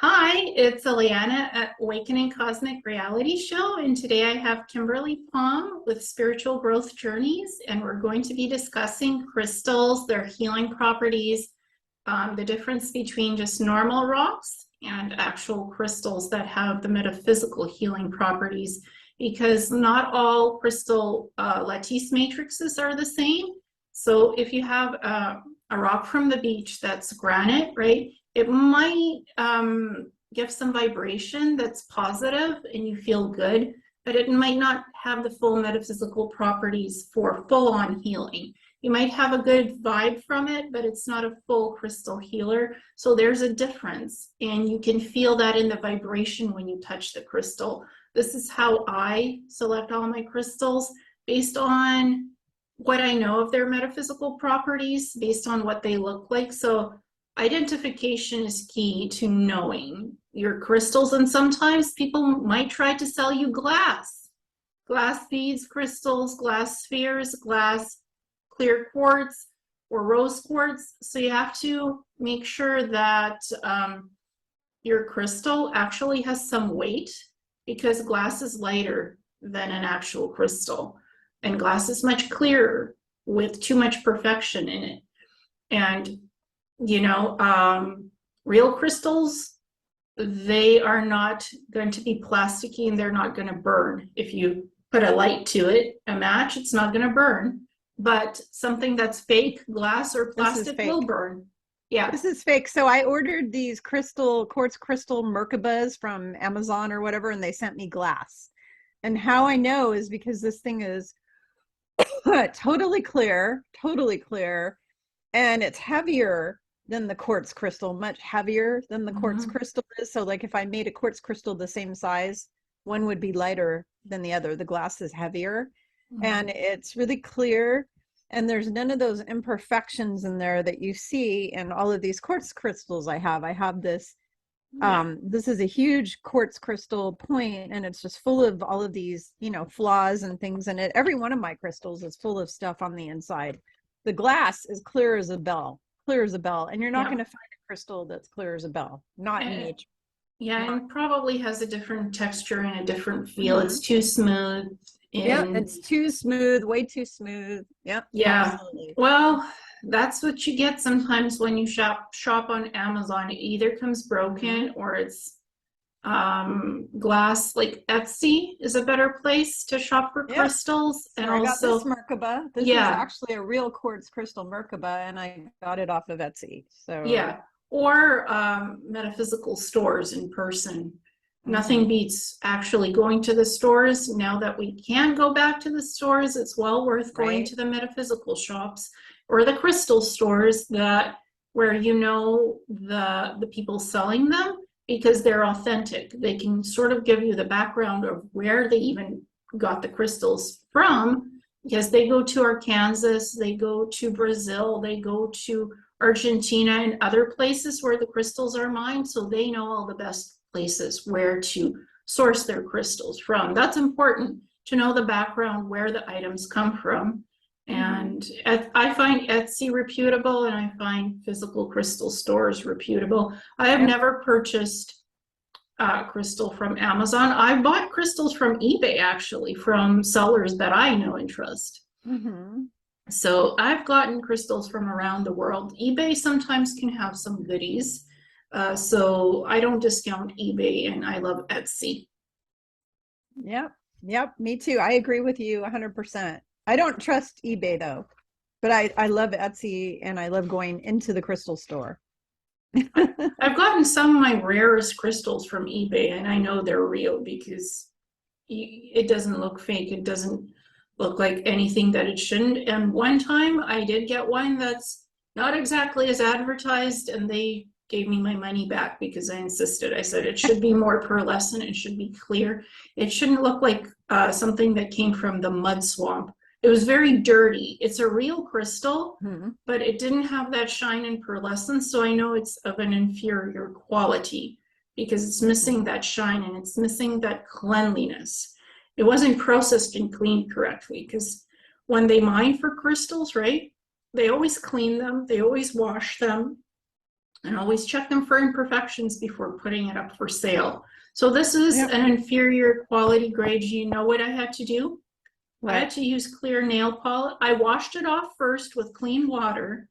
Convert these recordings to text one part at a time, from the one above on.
Hi, it's Ileana at Awakening Cosmic Reality Show, and today I have Kimberly Palm with Spiritual Growth Journeys, and we're going to be discussing crystals, their healing properties, the difference between just normal rocks and actual crystals that have the metaphysical healing properties, because not all crystal lattice matrices are the same. So if you have a rock from the beach that's granite, right? It might give some vibration that's positive and you feel good, but it might not have the full metaphysical properties for full-on healing. You might have a good vibe from it, but it's not a full crystal healer. So there's a difference, and you can feel that in the vibration when you touch the crystal. This is how I select all my crystals, based on what I know of their metaphysical properties, based on what they look like. So identification is key to knowing your crystals, and sometimes people might try to sell you glass beads, crystals, glass spheres, glass clear quartz, or rose quartz. So you have to make sure that your crystal actually has some weight, because glass is lighter than an actual crystal, and glass is much clearer with too much perfection in it. And you know, real crystals, they are not going to be plasticky and they're not going to burn. If you put a light to it, a match, it's not going to burn. But something that's fake, glass or plastic, will burn. Yeah. This is fake. So I ordered these quartz crystal Merkabas from Amazon or whatever, and they sent me glass. And how I know is because this thing is totally clear, and it's heavier than the quartz crystal, much heavier than the quartz crystal is. So like if I made a quartz crystal the same size, one would be lighter than the other. The glass is heavier and it's really clear, and there's none of those imperfections in there that you see in all of these quartz crystals I have. I have this this is a huge quartz crystal point, and it's just full of all of these, you know, flaws and things in it. Every one of my crystals is full of stuff on the inside. The glass is clear as a bell, and you're not going to find a crystal that's clear as a bell, not in nature. Yeah, and probably has a different texture and a different feel. It's too smooth. Yeah, it's too smooth, way too smooth. Yep. Yeah. Absolutely. Well, that's what you get sometimes when you shop on Amazon. It either comes broken or it's glass. Like Etsy is a better place to shop for crystals. So and I also got this Merkaba. This is actually a real quartz crystal Merkaba, and I got it off of Etsy. So yeah, or metaphysical stores in person. Nothing beats actually going to the stores. Now that we can go back to the stores, it's well worth going to the metaphysical shops or the crystal stores where you know the people selling them, because they're authentic. They can sort of give you the background of where they even got the crystals from, because they go to Arkansas, they go to Brazil, they go to Argentina and other places where the crystals are mined, so they know all the best places where to source their crystals from. That's important to know the background, where the items come from. And I find Etsy reputable, and I find physical crystal stores reputable. I have never purchased crystal from Amazon. I bought crystals from eBay, actually, from sellers that I know and trust. So I've gotten crystals from around the world. eBay sometimes can have some goodies. So I don't discount eBay, and I love Etsy. Yep, me too. I agree with you 100%. I don't trust eBay though, but I love Etsy, and I love going into the crystal store. I've gotten some of my rarest crystals from eBay, and I know they're real because it doesn't look fake. It doesn't look like anything that it shouldn't. And one time I did get one that's not exactly as advertised, and they gave me my money back because I insisted. I said it should be more pearlescent, it should be clear. It shouldn't look like something that came from the mud swamp. It was very dirty. It's a real crystal, but it didn't have that shine and pearlescence, so I know it's of an inferior quality because it's missing that shine and it's missing that cleanliness. It wasn't processed and cleaned correctly, because when they mine for crystals, right, they always clean them, they always wash them, and always check them for imperfections before putting it up for sale. So this is Yep. an inferior quality grade. You know what I had to do? What? I had to use clear nail polish. I washed it off first with clean water,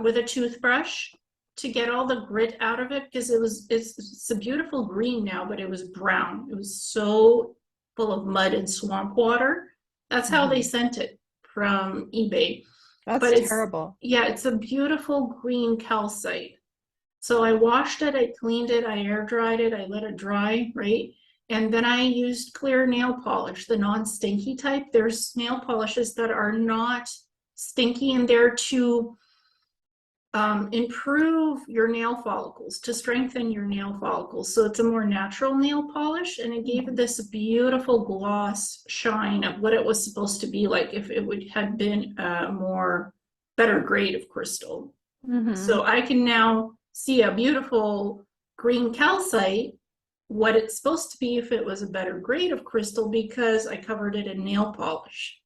with a toothbrush to get all the grit out of it, because it's a beautiful green now, but it was brown. It was so full of mud and swamp water. That's how they sent it from eBay. That's But it's terrible. yeah, it's a beautiful green calcite. So I washed it, I cleaned it, I air dried it, I let it dry, right? And then I used clear nail polish, the non-stinky type. There's nail polishes that are not stinky, and they're to improve your nail follicles, to strengthen your nail follicles. So it's a more natural nail polish, and it gave it this beautiful gloss shine of what it was supposed to be like if it would have been a more better grade of crystal. So I can now see a beautiful green calcite, what it's supposed to be if it was a better grade of crystal, because I covered it in nail polish.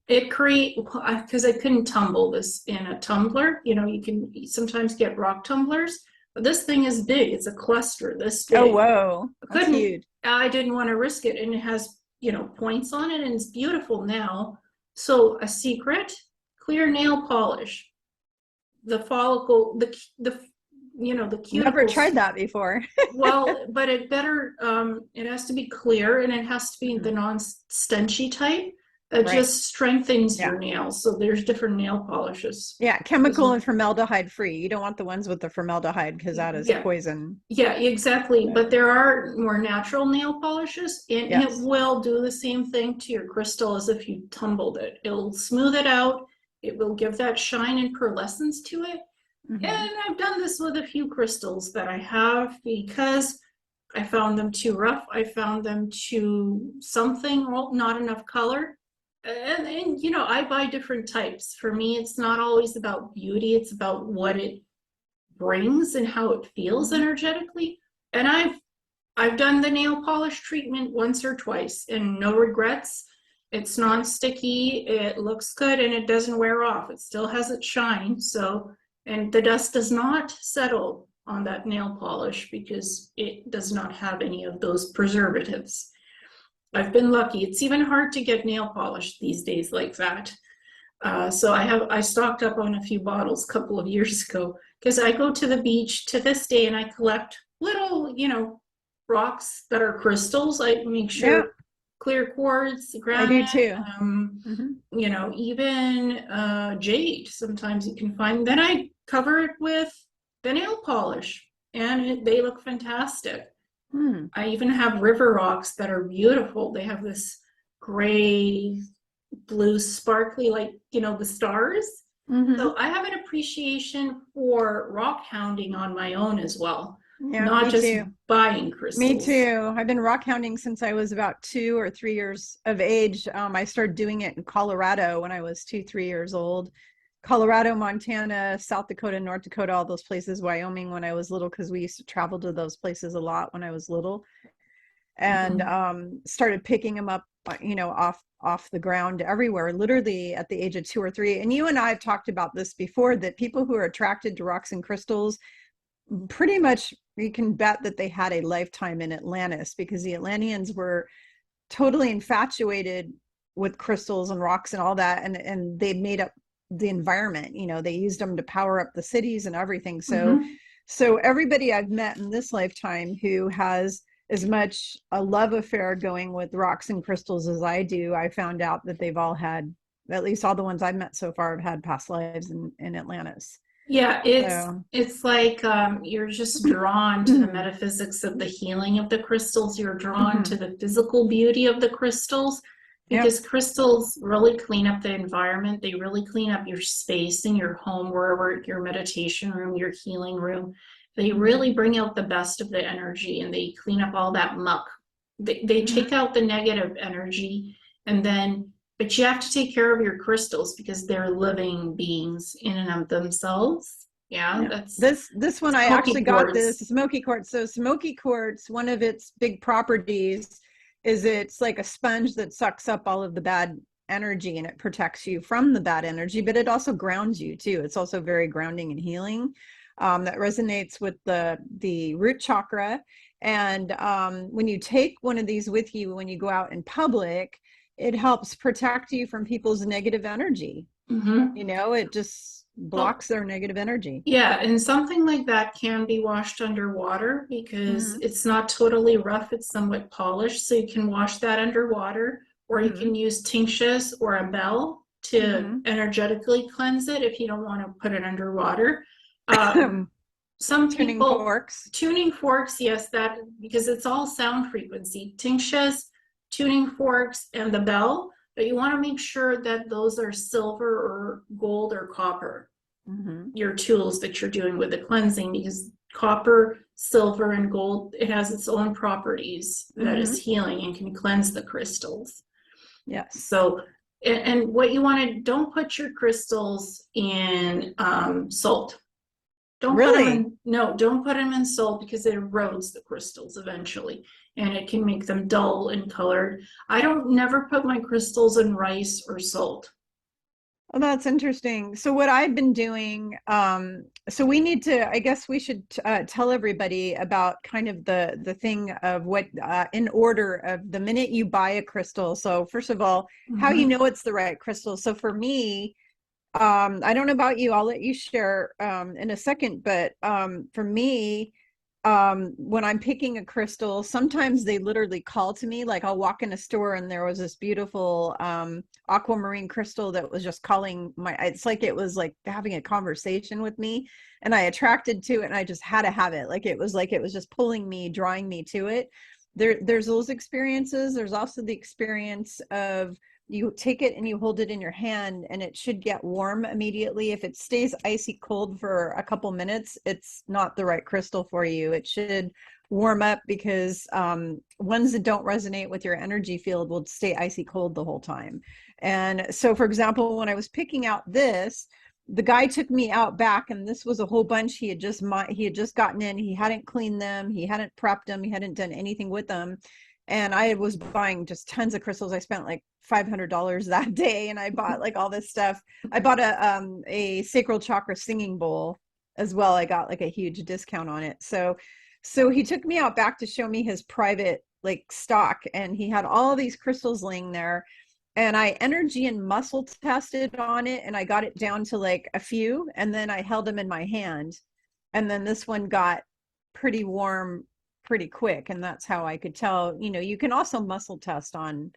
It because I couldn't tumble this in a tumbler. You know, you can sometimes get rock tumblers, but this thing is big. It's a cluster this big. Oh, whoa. That's huge. I didn't want to risk it. And it has, you know, points on it, and it's beautiful now. So a secret, clear nail polish. The follicle, the you know, the cuticles. Never tried that before. Well, but it better, it has to be clear, and it has to be the non-stenchy type. It just strengthens your nails. So there's different nail polishes. Yeah, chemical and formaldehyde free. You don't want the ones with the formaldehyde, because that is poison. Yeah, exactly. But there are more natural nail polishes, and it will do the same thing to your crystal as if you tumbled it. It'll smooth it out. It will give that shine and pearlescence to it. And I've done this with a few crystals that I have, because I found them too rough. I found them too something, not enough color. And you know, I buy different types. For me, it's not always about beauty. It's about what it brings and how it feels energetically. And I've done the nail polish treatment once or twice, and no regrets. It's non-sticky, it looks good, and it doesn't wear off. It still has its shine. So, and the dust does not settle on that nail polish because it does not have any of those preservatives. I've been lucky. It's even hard to get nail polish these days like that. So I stocked up on a few bottles a couple of years ago, because I go to the beach to this day and I collect little, you know, rocks that are crystals. I make sure clear quartz, granite. I do too. You know, even jade. Sometimes you can find. Then I cover it with the nail polish, and they look fantastic. I even have river rocks that are beautiful. They have this gray, blue, sparkly, like, you know, the stars. So I have an appreciation for rock hounding on my own as well. Not just buying crystals. Me too. I've been rock hounding since I was about 2 or 3 years of age. I started doing it in Colorado when I was 2, 3 years old. Colorado, Montana, South Dakota, North Dakota, all those places, Wyoming when I was little, because we used to travel to those places a lot when I was little, and started picking them up, you know, off the ground everywhere, literally at the age of 2 or 3. And you and I have talked about this before, that people who are attracted to rocks and crystals, pretty much you can bet that they had a lifetime in Atlantis, because the Atlanteans were totally infatuated with crystals and rocks and all that, and they made up the environment. You know, they used them to power up the cities and everything. So everybody I've met in this lifetime who has as much a love affair going with rocks and crystals as I do, I found out that they've all had, at least all the ones I've met so far, have had past lives in Atlantis. Yeah, it's like you're just drawn to the metaphysics of the healing of the crystals. You're drawn to the physical beauty of the crystals, because crystals really clean up the environment. They really clean up your space in your home, wherever your meditation room, your healing room. They really bring out the best of the energy, and they clean up all that muck. They take out the negative energy, and then, but you have to take care of your crystals, because they're living beings in and of themselves. That's this one. I actually got this smoky quartz. So smoky quartz, one of its big properties is it's like a sponge that sucks up all of the bad energy, and it protects you from the bad energy, but it also grounds you too. It's also very grounding and healing. that resonates with the root chakra. And when you take one of these with you when you go out in public, it helps protect you from people's negative energy. Mm-hmm. You know, it just blocks their negative energy. Yeah, and something like that can be washed underwater because Mm-hmm. it's not totally rough, it's somewhat polished. So you can wash that underwater, or you Mm-hmm. can use tinctures or a bell to energetically cleanse it if you don't want to put it underwater. Mm-hmm. Some Tuning people, forks. tuning forks, yes, that because it's all sound frequency, tinctures, tuning forks, and the bell. But you want to make sure that those are silver or gold or copper, Mm-hmm. your tools that you're doing with the cleansing, because copper, silver, and gold, it has its own properties that is healing and can cleanse the crystals. Yes. So, and what you want to, don't put your crystals in salt. Don't put them Really? in, no, don't put them in salt because it erodes the crystals eventually and it can make them dull and colored. I don't never put my crystals in rice or salt. Well, that's interesting. So what I've been doing, so we need to, I guess we should tell everybody about kind of the thing of what, in order of the minute you buy a crystal. So first of all, how you know it's the right crystal. So for me, I don't know about you, I'll let you share in a second, but for me, when I'm picking a crystal, sometimes they literally call to me. Like I'll walk in a store and there was this beautiful aquamarine crystal that was just calling my, it's like it was like having a conversation with me, and I attracted to it and I just had to have it. Like it was just pulling me, drawing me to it. There's those experiences. There's also the experience of you take it and you hold it in your hand and it should get warm immediately. If it stays icy cold for a couple minutes, it's not the right crystal for you. It should warm up, because ones that don't resonate with your energy field will stay icy cold the whole time. And so, for example, when I was picking out this, the guy took me out back, and this was a whole bunch he had just gotten in. He hadn't cleaned them, he hadn't prepped them, he hadn't done anything with them. And I was buying just tons of crystals. I spent like $500 that day, and I bought like all this stuff. I bought a Sacral Chakra singing bowl as well. I got like a huge discount on it. So he took me out back to show me his private like stock, and he had all these crystals laying there. And I energy and muscle tested on it, and I got it down to like a few, and then I held them in my hand. And then this one got pretty warm pretty quick, and that's how I could tell. You know, you can also muscle test on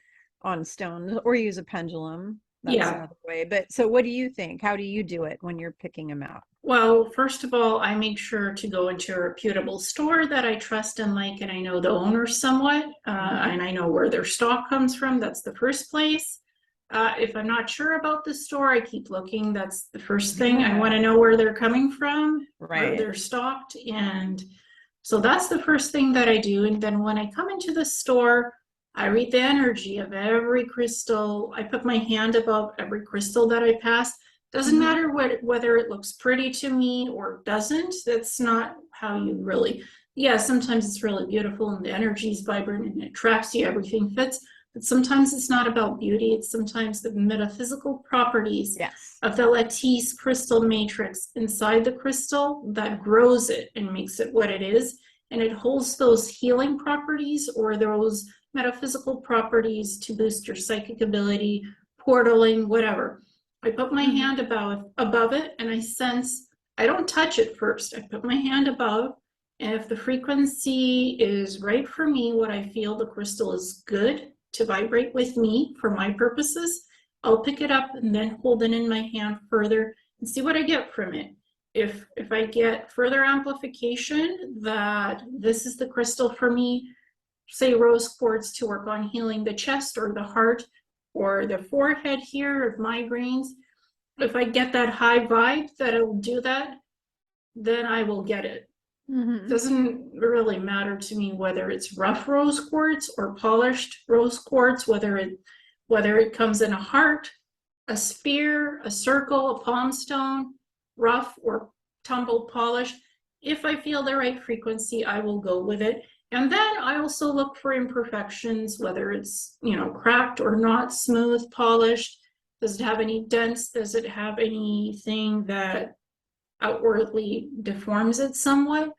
stones or use a pendulum. That's another way. But so what do you think? How do you do it when you're picking them out? Well, first of all, I make sure to go into a reputable store that I trust and like, and I know the owner somewhat, and I know where their stock comes from. That's the first place. If I'm not sure about the store, I keep looking. That's the first thing. I want to know where they're coming from, where they're stocked. And so that's the first thing that I do. And then when I come into the store, I read the energy of every crystal. I put my hand above every crystal that I pass. Doesn't matter whether it looks pretty to me or doesn't. That's not how you really, yeah, sometimes it's really beautiful and the energy is vibrant and it attracts you, everything fits. But sometimes it's not about beauty. It's sometimes the metaphysical properties of the lattice crystal matrix inside the crystal that grows it and makes it what it is. And it holds those healing properties or those metaphysical properties to boost your psychic ability, portaling, whatever. I put my hand above it and I sense, I don't touch it first. I put my hand above, and if the frequency is right for me, what I feel the crystal is good to vibrate with me for my purposes, I'll pick it up and then hold it in my hand further and see what I get from it. If I get further amplification that this is the crystal for me, say rose quartz to work on healing the chest or the heart or the forehead here of migraines, if I get that high vibe that it'll do that, then I will get it. It doesn't really matter to me whether it's rough rose quartz or polished rose quartz, whether it comes in a heart, a sphere, a circle, a palm stone, rough or tumbled polished. If I feel the right frequency, I will go with it. And then I also look for imperfections, whether it's, cracked or not, smooth, polished. Does it have any dents? Does it have anything that outwardly deforms it somewhat.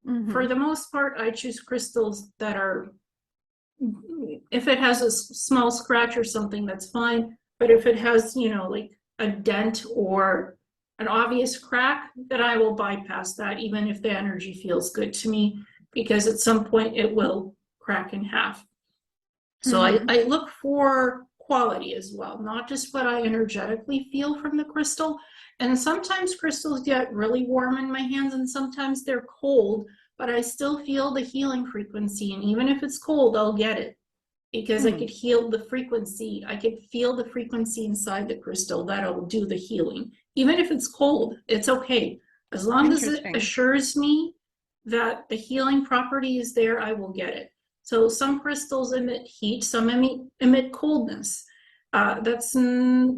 Mhm. For the most part, I choose crystals that are, if it has a small scratch or something, that's fine. But if it has, like a dent or an obvious crack, then I will bypass that, even if the energy feels good to me, because at some point it will crack in half. So Mhm. I look for quality as well, not just what I energetically feel from the crystal. And sometimes crystals get really warm in my hands and sometimes they're cold, but I still feel the healing frequency. And even if it's cold, I'll get it because I Hmm. could heal the frequency. I could feel the frequency inside the crystal that'll do the healing. Even if it's cold, it's okay. As long as it Interesting. assures me that the healing property is there, I will get it. So some crystals emit heat, some emit coldness. That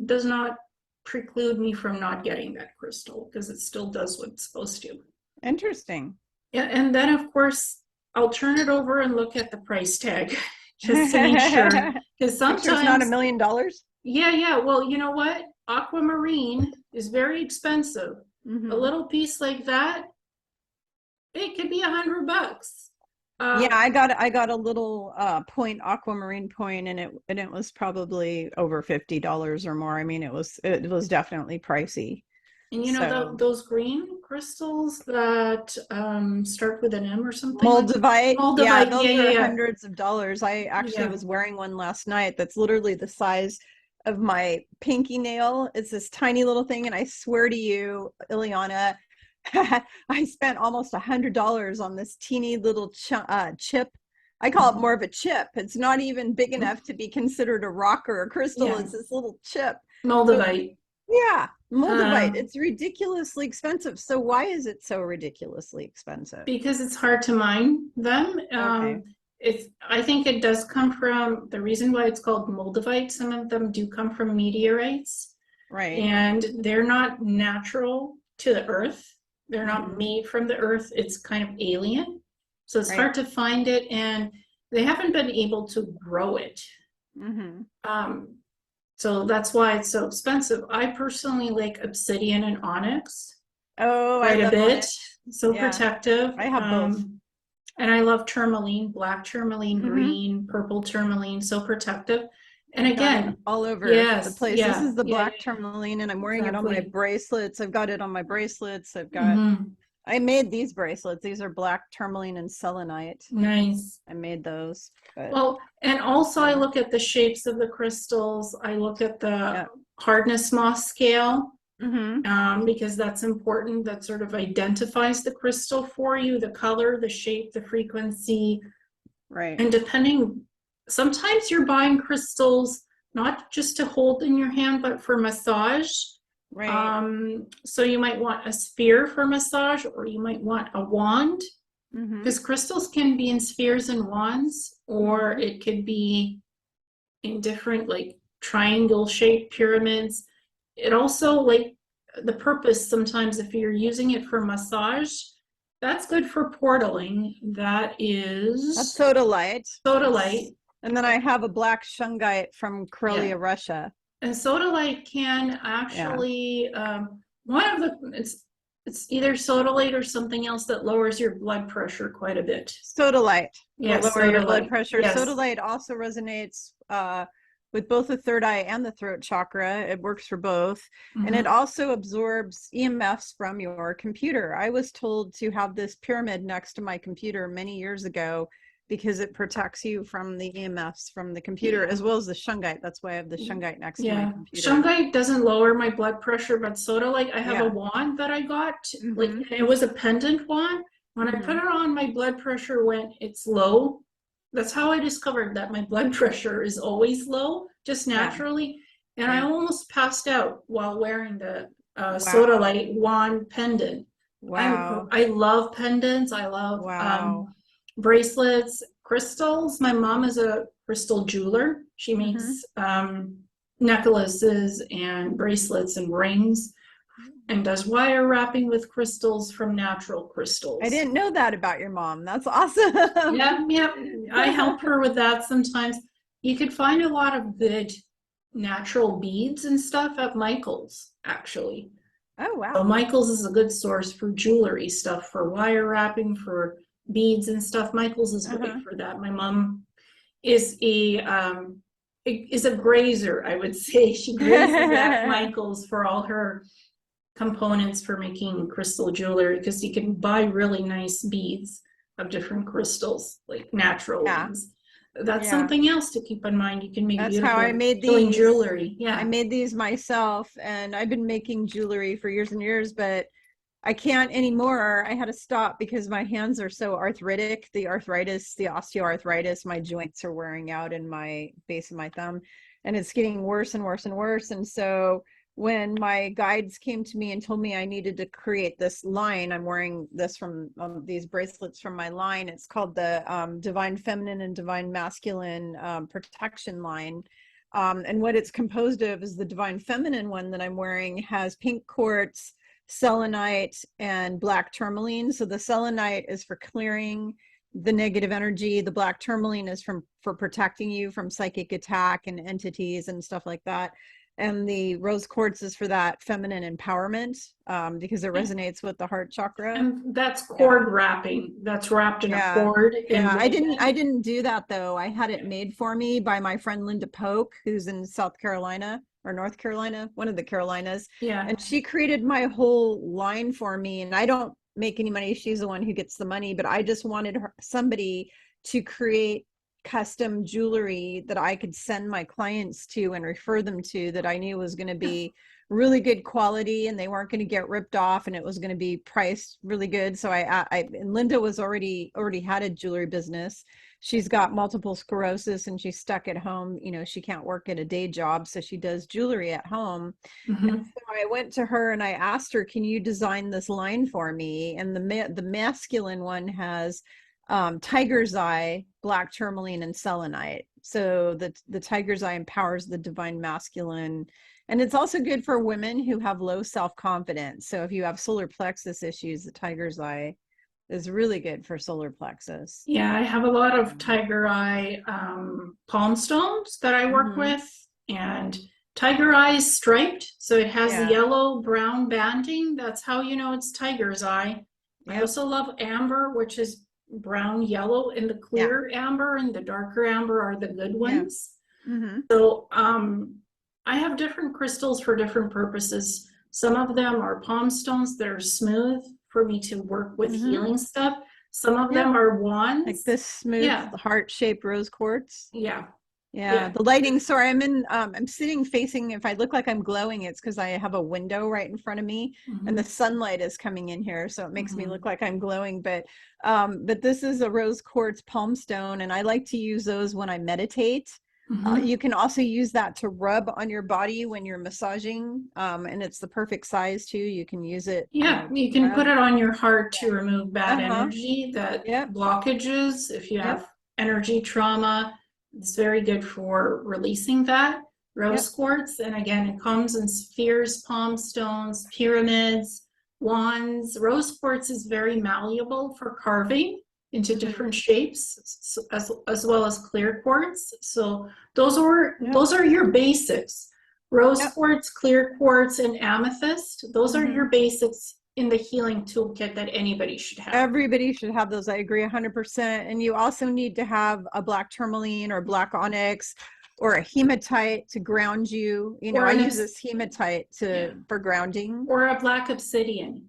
does not preclude me from not getting that crystal because it still does what it's supposed to. Interesting. Yeah, and then of course I'll turn it over and look at the price tag just to make sure. Because Make sure it's not $1 sometimes, million. yeah. Well, you know what? Aquamarine is very expensive. A Mhm. little piece like that, it could be $100. Yeah, Uh, I got a little point aquamarine point, and it was probably over $50 or more. I mean, it was definitely pricey. and So those green crystals that start with an M or something like Moldavite, yeah, Moldavite. those are Yeah. hundreds of dollars. I actually Yeah. was wearing one last night that's literally the size of my pinky nail. It's this tiny little thing, and I swear to you, Ileana, I spent almost $100 on this teeny little chip. I call it more of a chip. It's not even big enough to be considered a rock or a crystal. Yeah. It's this little chip. But Moldavite. yeah, Moldavite. Uh, It's ridiculously expensive. So why is it so ridiculously expensive? because it's hard to mine them. Okay. I think it does come from the reason why it's called moldavite. Some of them do come from meteorites, Right. and they're not natural to the earth. They're not Hmm. made from the earth. It's kind of alien. So it's Right. hard to find it, and they haven't been able to grow it. Hmm. Um, so that's why it's so expensive. I personally like obsidian and onyx Oh, I quite a love bit. onyx. So Yeah, protective. I have both. And I love tourmaline, black tourmaline, Hmm. green, purple tourmaline, so protective. And I've got it again, all over the yes, place. This is the yeah, black tourmaline, and I'm wearing it on my exactly. bracelets. I've got it on my bracelets. Hmm. I made these bracelets. These are black tourmaline and selenite. Nice. I made those, but Well, and also I yeah, look at the shapes of the crystals. I look at the yeah. hardness Moss scale Hmm. because that's important. That sort of identifies the crystal for you, the color, the shape, the frequency. Right, And depending, sometimes you're buying crystals not just to hold in your hand, but for massage. right. So you might want a sphere for massage, or you might want a wand, Hmm. because crystals can be in spheres and wands, or Hmm. it could be in different like triangle shaped pyramids. It also like the purpose sometimes if you're using it for massage, that's good for portaling. That That's is sodalite. sodalite. And then I have a black shungite from Yeah. Karelia, Russia. And sodalite can Yeah. actually one of the it's either sodalite or something else that lowers your blood pressure quite a bit. Sodalite will Yes, lower your blood sodalite. pressure. Yes. Sodalite also resonates with both the third eye and the throat chakra. It works for both. And it Mm-hmm. also absorbs EMFs from your computer. I was told to have this pyramid next to my computer many years ago because it protects you from the EMFs from the computer Yeah. as well as the shungite. That's why I have the shungite next to my Yeah. computer. Shungite doesn't lower my blood pressure, but sodalite, I have a Yeah. wand that I got, like Mm-hmm. it was a pendant wand. When I put Mm-hmm. it on, my blood pressure went, it's low. That's how I discovered that my blood pressure is always low, just Yeah. naturally. And I Right. almost passed out while wearing the Wow. sodalite wand pendant. Wow. I love pendants. I love Wow. bracelets, crystals. My mom is a crystal jeweler. She Mm-hmm. makes necklaces and bracelets and rings and does wire wrapping with crystals from natural I crystals. didn't know that about your mom. That's awesome. Yeah, yeah. I help her with that sometimes. You could find a lot of good natural beads and stuff at Michael's, actually. Oh, So wow. Michael's is a good source for jewelry stuff, for wire wrapping, for beads and stuff. Michael's is great Uh-huh. for that. My mom is a grazer, I would say. She grazes at Michael's for all her components for making crystal jewelry, because you can buy really nice beads of different crystals, like natural Yeah, ones. That's yeah. something else to keep in mind. You can make That's how I beautiful made healing these. jewelry. I Yeah. made these myself, and I've been making jewelry for years and years, but I can't anymore. I had to stop because my hands are so arthritic. The arthritis, the osteoarthritis, my joints are wearing out in my base of my thumb, and it's getting worse and worse and worse. And so when my guides came to me and told me I needed to create this line, I'm wearing this from these bracelets from my line. It's called the Divine Feminine and Divine Masculine Protection Line. And what it's composed of is the Divine Feminine one that I'm wearing has pink quartz, selenite, and black tourmaline. So the selenite is for clearing the negative energy. The black tourmaline is for protecting you from psychic attack and entities and stuff like that. And the rose quartz is for that feminine empowerment, because it resonates with the heart chakra. And that's Yeah. cord wrapping. That's wrapped in a Yeah. cord. Yeah. And I didn't do that though. I had it made for me by my friend Linda Poock, who's in South Carolina or North Carolina, one of the Carolinas. yeah. And she created my whole line for me. And I don't make any money. She's the one who gets the money, but I just wanted somebody to create custom jewelry that I could send my clients to and refer them to, that I knew was going to be really good quality and they weren't going to get ripped off, and it was going to be priced really good. So and Linda was already had a jewelry business. She's got multiple sclerosis and she's stuck at home. You know, she can't work at a day job, so she does jewelry at home. Mm-hmm. And so I went to her and I asked her, can you design this line for me? And the masculine one has tiger's eye, black tourmaline, and selenite. So the tiger's eye empowers the divine masculine. And it's also good for women who have low self-confidence. So if you have solar plexus issues, the tiger's eye is really good for solar plexus. Yeah, I have a lot of tiger eye palm stones that I work with, and tiger eye is striped, so it has the yellow brown banding. That's how you know it's tiger's eye. I also love amber, which is brown yellow, and the clear amber and the darker amber are the good ones. So I have different crystals for different purposes. Some of them are palm stones that are smooth for me to work with healing stuff. Some of them are wands, like this smooth heart-shaped rose quartz. Yeah, the lighting. Sorry, I'm sitting facing, if I look like I'm glowing, it's because I have a window right in front of me and the sunlight is coming in here. So it makes me look like I'm glowing, but this is a rose quartz palm stone. And I like to use those when I meditate. You can also use that to rub on your body when you're massaging. And it's the perfect size too. You can use it. Yeah, you can put it on your heart to remove bad energy, that blockages. If you have energy trauma, it's very good for releasing that. Rose quartz, and again, it comes in spheres, palm stones, pyramids, wands. Rose quartz is very malleable for carving into different shapes, as well as clear quartz. So those are your basics. Rose quartz, clear quartz, and amethyst. Those are your basics in the healing toolkit that anybody should have. Everybody should have those. I agree 100%. And you also need to have a black tourmaline or black onyx or a hematite to ground you. You know, I use this hematite for grounding. Or a black obsidian.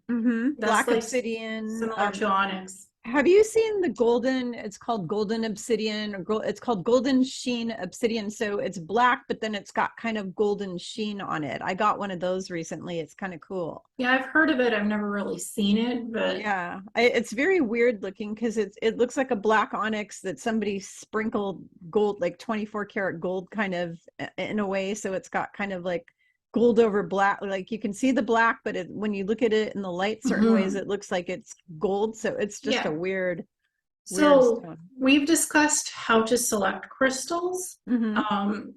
Black obsidian. Similar to onyx. Have you seen the golden, it's called golden obsidian, or it's called golden sheen obsidian. So it's black, but then it's got kind of golden sheen on it. I got one of those recently. It's kind of cool. Yeah, I've heard of it. I've never really seen it, but yeah, it's very weird looking because it looks like a black onyx that somebody sprinkled gold, like 24 karat gold kind of in a way. So it's got kind of like gold over black, like you can see the black, but when you look at it in the light certain ways, it looks like it's gold. So it's just a weird stone. We've discussed how to select crystals.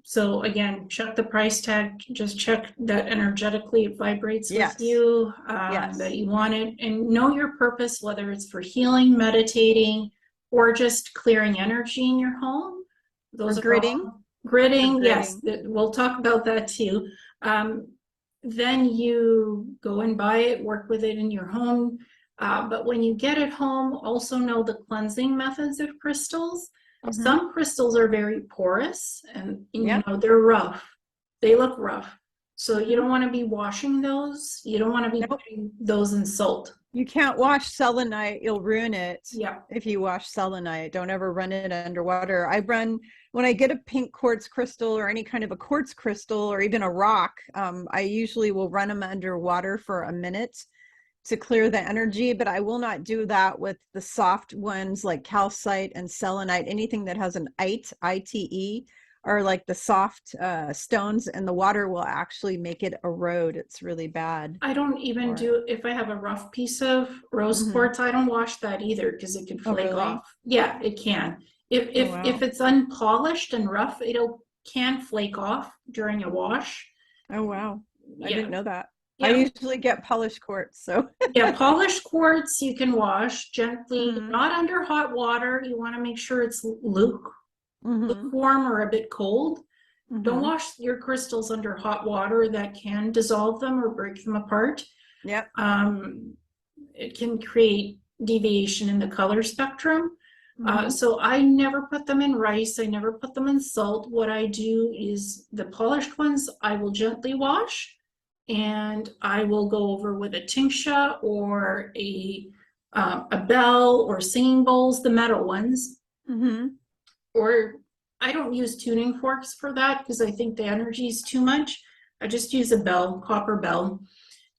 So again, check the price tag, just check that energetically it vibrates with you, that you want it, and know your purpose, whether it's for healing, meditating, or just clearing energy in your home. Those are gridding. Gridding, yes, we'll talk about that too. then you go and buy it, work with it in your home. But when you get it home, also know the cleansing methods of crystals. Mm-hmm. Some crystals are very porous and Yeah. they're rough. They look rough. So you Mm-hmm. don't want to be washing those. You don't want to be Nope. putting those in salt. You can't wash selenite. You'll ruin it Yeah. if you wash selenite. Don't ever run it underwater. When I get a pink quartz crystal or any kind of a quartz crystal or even a rock, I usually will run them underwater for a minute to clear the energy, but I will not do that with the soft ones like calcite and selenite. Anything that has an ite, or like the soft stones, and the water will actually make it erode. It's really bad. I don't even do, if I have a rough piece of rose Mm-hmm. quartz, I don't wash that either because it can Oh, flake really? off. Yeah, it can. If Oh, if if wow. it's unpolished and rough, it'll can flake off during a wash. Oh, wow. I Yeah, didn't know that. I yeah, usually get polished quartz, so. yeah. Polished quartz you can wash gently, Mm-hmm. not under hot water. You want to make sure it's Mm-hmm. lukewarm or a bit cold. Don't Mm-hmm. wash your crystals under hot water. That can dissolve them or break them apart. Yep. Um, it can create deviation in the color spectrum. Mm-hmm. So I never put them in rice. I never put them in salt. What I do is the polished ones I will gently wash, and I will go over with a tincture or a bell or singing bowls, the metal ones. Mm-hmm. Or I don't use tuning forks for that because I think the energy is too much. I just use a bell, copper bell,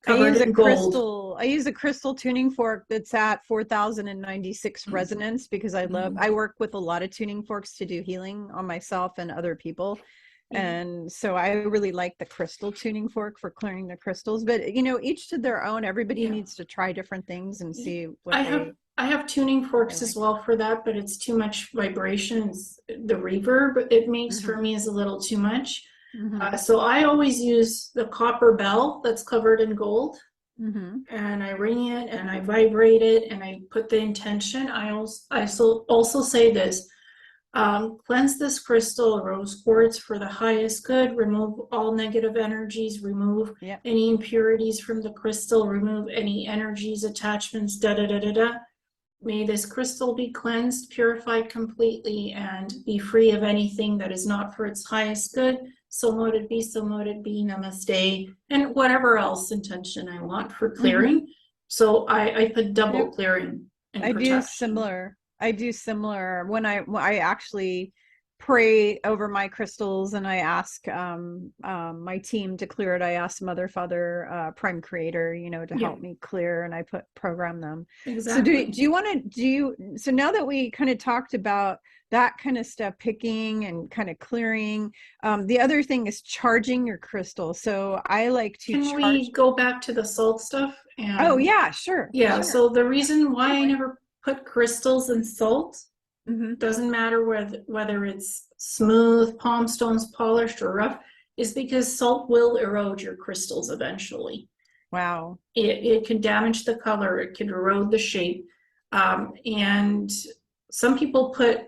covered in gold. I use a crystal tuning fork that's at 4096 Mhm. resonance because I work with a lot of tuning forks to do healing on myself and other people. And so I really like the crystal tuning fork for clearing the crystals, but each to their own. Everybody Yeah. needs to try different things and see what I have they I have tuning what they forks as like. well for that, but it's too much vibrations. The reverb it makes for Mm-hmm. me is a little too much. Mm-hmm. So I always use the copper bell that's covered in gold, Mm-hmm. and I ring it and I vibrate it and I put the intention. I also say this. Cleanse this crystal, rose quartz, for the highest good. Remove all negative energies. Remove Yep. any impurities from the crystal. Remove any energies, attachments, da da da da da. May this crystal be cleansed, purified completely, and be free of anything that is not for its highest good. So mote it be, so mote it be, namaste, and whatever else intention I want for Mm-hmm. clearing. So I put double Yep. clearing and I do protection. similar. I do similar when I actually pray over my crystals and I ask my team to clear it. I ask Mother, Father, Prime Creator, to Yeah, help me clear, and I program them. So exactly. do you want to so now that we kind of talked about that kind of stuff, picking and kind of clearing, the other thing is charging your crystal. So I like to Can we charge. go back to the salt stuff? Oh And yeah, sure, yeah, sure, so the reason why I totally. never put crystals in salt, Mm-hmm. doesn't matter whether it's smooth, palm stones, polished, or rough, is because salt will erode your crystals eventually. Wow. It can damage the color, it can erode the shape. And some people put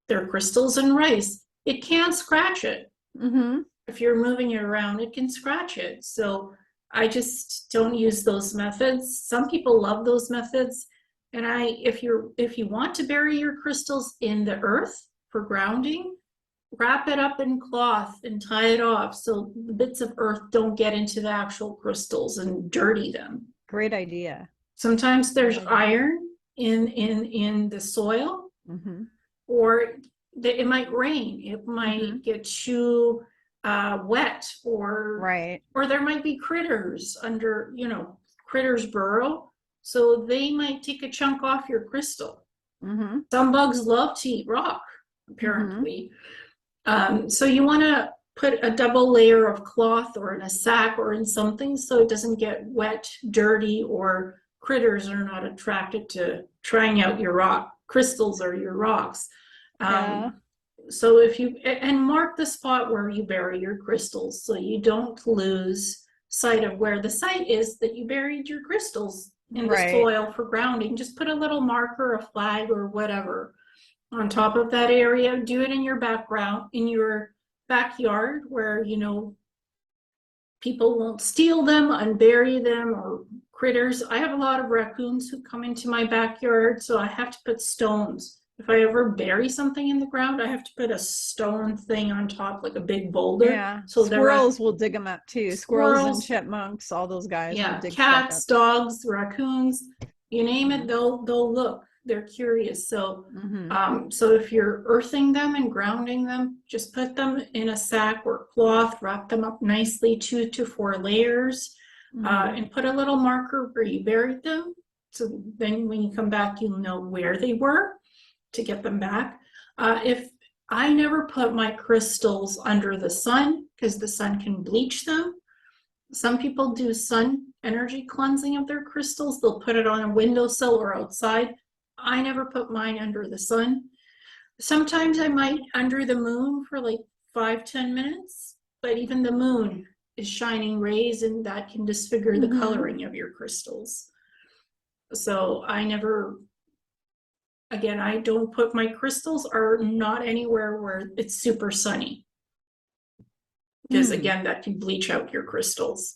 their crystals in rice. It can scratch it. Mm-hmm. If you're moving it around, it can scratch it. So I just don't use those methods. Some people love those methods. And if you want to bury your crystals in the earth for grounding, wrap it up in cloth and tie it off so the bits of earth don't get into the actual crystals and dirty them. Great idea. Sometimes Great there's idea. iron in the soil, Mm-hmm. or it might rain, it Mm-hmm. might get too wet, Right. or there might be critters under, critters burrow, so they might take a chunk off your crystal. Mm-hmm. Some bugs love to eat rock, Mm-hmm. apparently. So you want to put a double layer of cloth or in a sack or in something so it doesn't get wet, dirty, or critters are not attracted to trying out your rock crystals or your rocks. Yeah. So if you and mark the spot where you bury your crystals so you don't lose sight of where the site is that you buried your crystals in the Right. soil for grounding. Just put a little marker, a flag, or whatever on top of that area. Do it in your background, in your backyard, where people won't steal them, unbury them, or critters. I have a lot of raccoons who come into my backyard, so I have to put stones. If I ever bury something in the ground, I have to put a stone thing on top, like a big boulder. Yeah. So Squirrels will dig them up too. Squirrels and chipmunks, all those guys will yeah, dig stuff up. cats, dogs, raccoons, you name it, they'll look. They're curious. So so if you're earthing them and grounding them, just put them in a sack or cloth, wrap them up nicely, 2 to 4 layers, and put a little marker where you buried them. So then when you come back, you'll know where they were to get them back. If I never put my crystals under the sun, because the sun can bleach them. Some people do sun energy cleansing of their crystals. They'll put it on a windowsill or outside. I never put mine under the sun. Sometimes I might under the moon for like 5-10 minutes, but even the moon is shining rays and that can disfigure the coloring of your crystals. So I never, again, I don't put my crystals are not anywhere where it's super sunny. Because again, that can bleach out your crystals.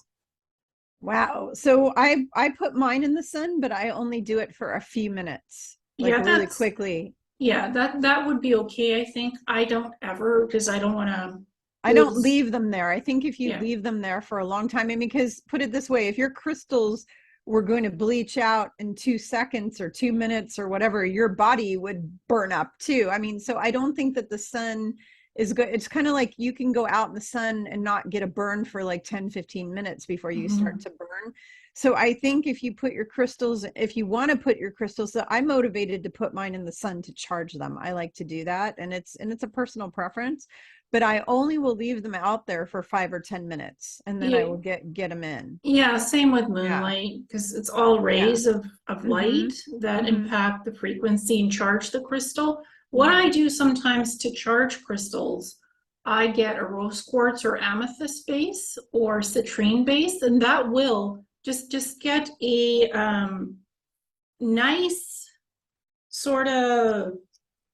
Wow. So I put mine in the sun, but I only do it for a few minutes, like really quickly. Yeah, that would be okay. I think I don't ever, because I don't want to. I don't leave them there. I think if you leave them there for a long time, and because put it this way, if your crystals were going to bleach out in 2 seconds or 2 minutes or whatever, your body would burn up too. I mean, so I don't think that the sun is good. It's kind of like you can go out in the sun and not get a burn for like 10-15 minutes before you start to burn. So I think if you put your crystals, if you want to put your crystals, so I'm motivated to put mine in the sun to charge them. I like to do that, and it's a personal preference, but I only will leave them out there for 5 or 10 minutes, and then I will get them in. Yeah, same with moonlight, because it's all rays of light that impact the frequency and charge the crystal. What I do sometimes to charge crystals, I get a rose quartz or amethyst base or citrine base, and that will just get a nice sort of,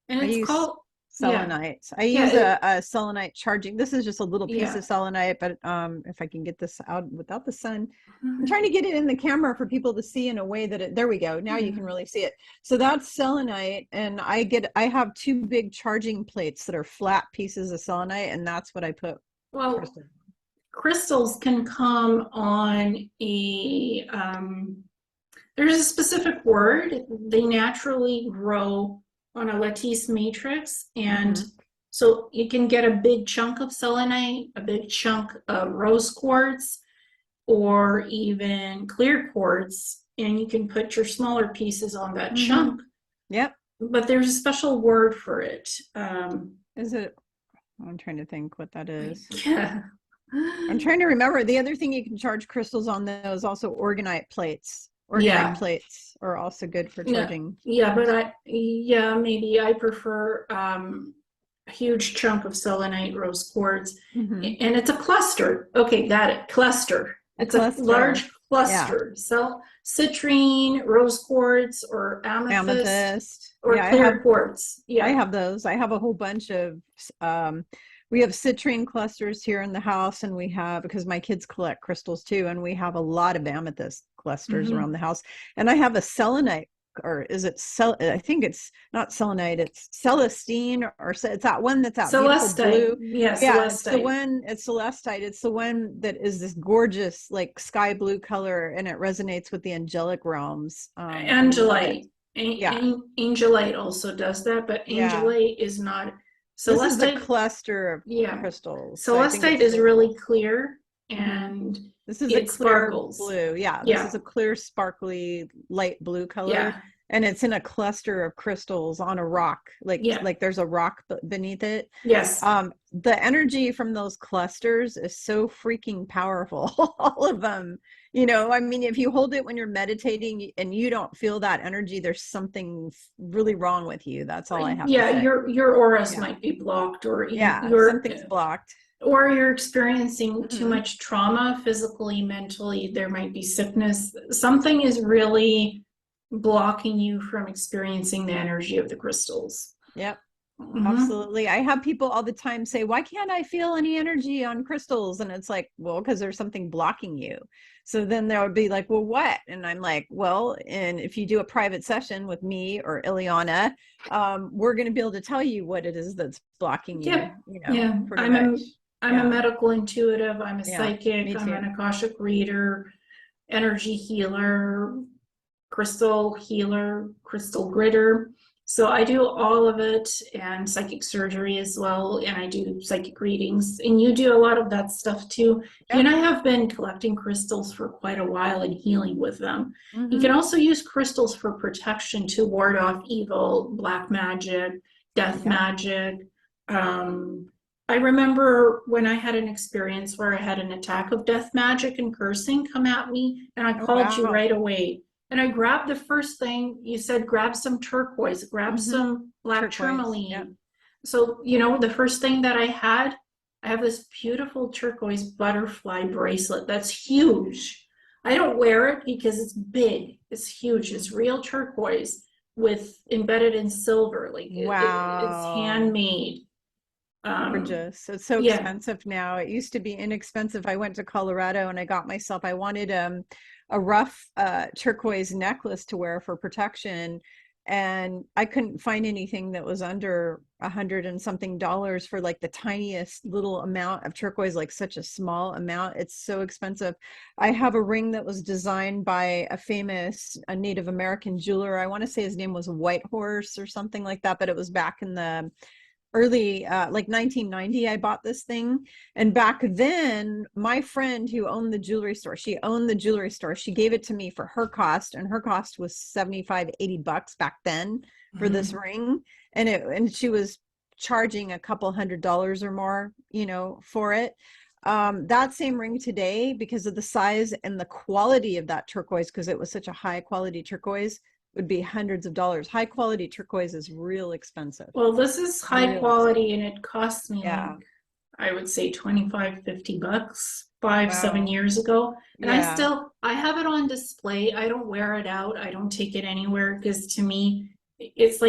and it's called selenite. I use a selenite charging. This is just a little piece of selenite, but if I can get this out without the sun, I'm trying to get it in the camera for people to see in a way that there we go. Now you can really see it. So that's selenite, and I have 2 big charging plates that are flat pieces of selenite, and that's what I put. Well, crystals can come on a there's a specific word. They naturally grow on a lattice matrix, and so you can get a big chunk of selenite, a big chunk of rose quartz, or even clear quartz, and you can put your smaller pieces on that chunk. Yep. But there's a special word for it. Is it? I'm trying to think what that is. Yeah. I'm trying to remember. The other thing you can charge crystals on, though, is also organite plates. Organite plates are also good for charging. Yeah, but maybe I prefer a huge chunk of selenite rose quartz, and it's a cluster. Okay, got it. Cluster. It's a large cluster. So citrine, rose quartz, or amethyst. Or clear quartz. Yeah, I have those. I have a whole bunch of we have citrine clusters here in the house, and we have, because my kids collect crystals too, and we have a lot of amethyst clusters around the house. And I have a selenite, or is it I think it's not selenite, it's celestine, or it's that one that's that celestite. Beautiful blue. Yeah, it's the one, it's celestite. It's the one that is this gorgeous like sky blue color, and it resonates with the angelic realms. Angelite. Angelite also does that, but angelite is not. Celestite, this is the cluster of crystals. Celestite is really clear, and this is a clear sparkles. Blue. This is a clear, sparkly, light blue color, and it's in a cluster of crystals on a rock. Like there's a rock beneath it. Yes. The energy from those clusters is so freaking powerful. All of them. You know, I mean, if you hold it when you're meditating and you don't feel that energy, there's something really wrong with you. That's all I have to say. Your auras might be blocked, or something's blocked. Or you're experiencing too much trauma, physically, mentally. There might be sickness. Something is really blocking you from experiencing the energy of the crystals. Yep. Mhm. Absolutely. I have people all the time say, why can't I feel any energy on crystals? And it's like, well, because there's something blocking you. So then there would be like, well, what? And I'm like, well, and if you do a private session with me or Ileana, we're going to be able to tell you what it is that's blocking you, Yep. you know, Yeah. pretty much. I'm a Yeah. medical intuitive. I'm a Yeah. psychic. Me I'm an too. Akashic reader, energy healer, crystal healer, crystal gritter. So I do all of it and psychic surgery as well. And I do psychic readings. And you do a lot of that stuff too. You and Yep. I have been collecting crystals for quite a while and healing with them. You can Mm-hmm. also use crystals for protection to ward off evil, black magic, death Yep. magic. Um, I remember when I had an experience where I had an attack of death magic and cursing come at me, and I Oh, called you wow. right away. And I grabbed the first thing you said, grab some turquoise, grab Mm-hmm. some black Turquoise. Yep. tourmaline. So, the first thing that I have this beautiful turquoise butterfly bracelet that's huge. I don't wear it because it's big, it's huge, Mm-hmm. it's real turquoise with embedded in silver, like it's Wow. handmade. Gorgeous. It's so Yeah, expensive now. It used to be inexpensive. I went to Colorado and I wanted a rough turquoise necklace to wear for protection, and I couldn't find anything that was under $100 and something for like the tiniest little amount of turquoise, like such a small amount. It's so expensive. I have a ring that was designed by a Native American jeweler. I want to say his name was White Horse or something like that, but it was back in the early like 1990. I bought this thing, and back then my friend who owned the jewelry store, she gave it to me for her cost, and her cost was 75-80 bucks back then for this mhm. ring. And she was charging a couple $100 or more, for it. That same ring today, because of the size and the quality of that turquoise, because it was such a high quality turquoise, would be hundreds of dollars. High quality turquoise is real expensive. Well, this is high Real expensive. quality and it cost me like, Yeah. I would say 25, $50 five, seven Wow. years ago. And Yeah. I have it on display. I don't wear it out. I don't take it anywhere because to me, it's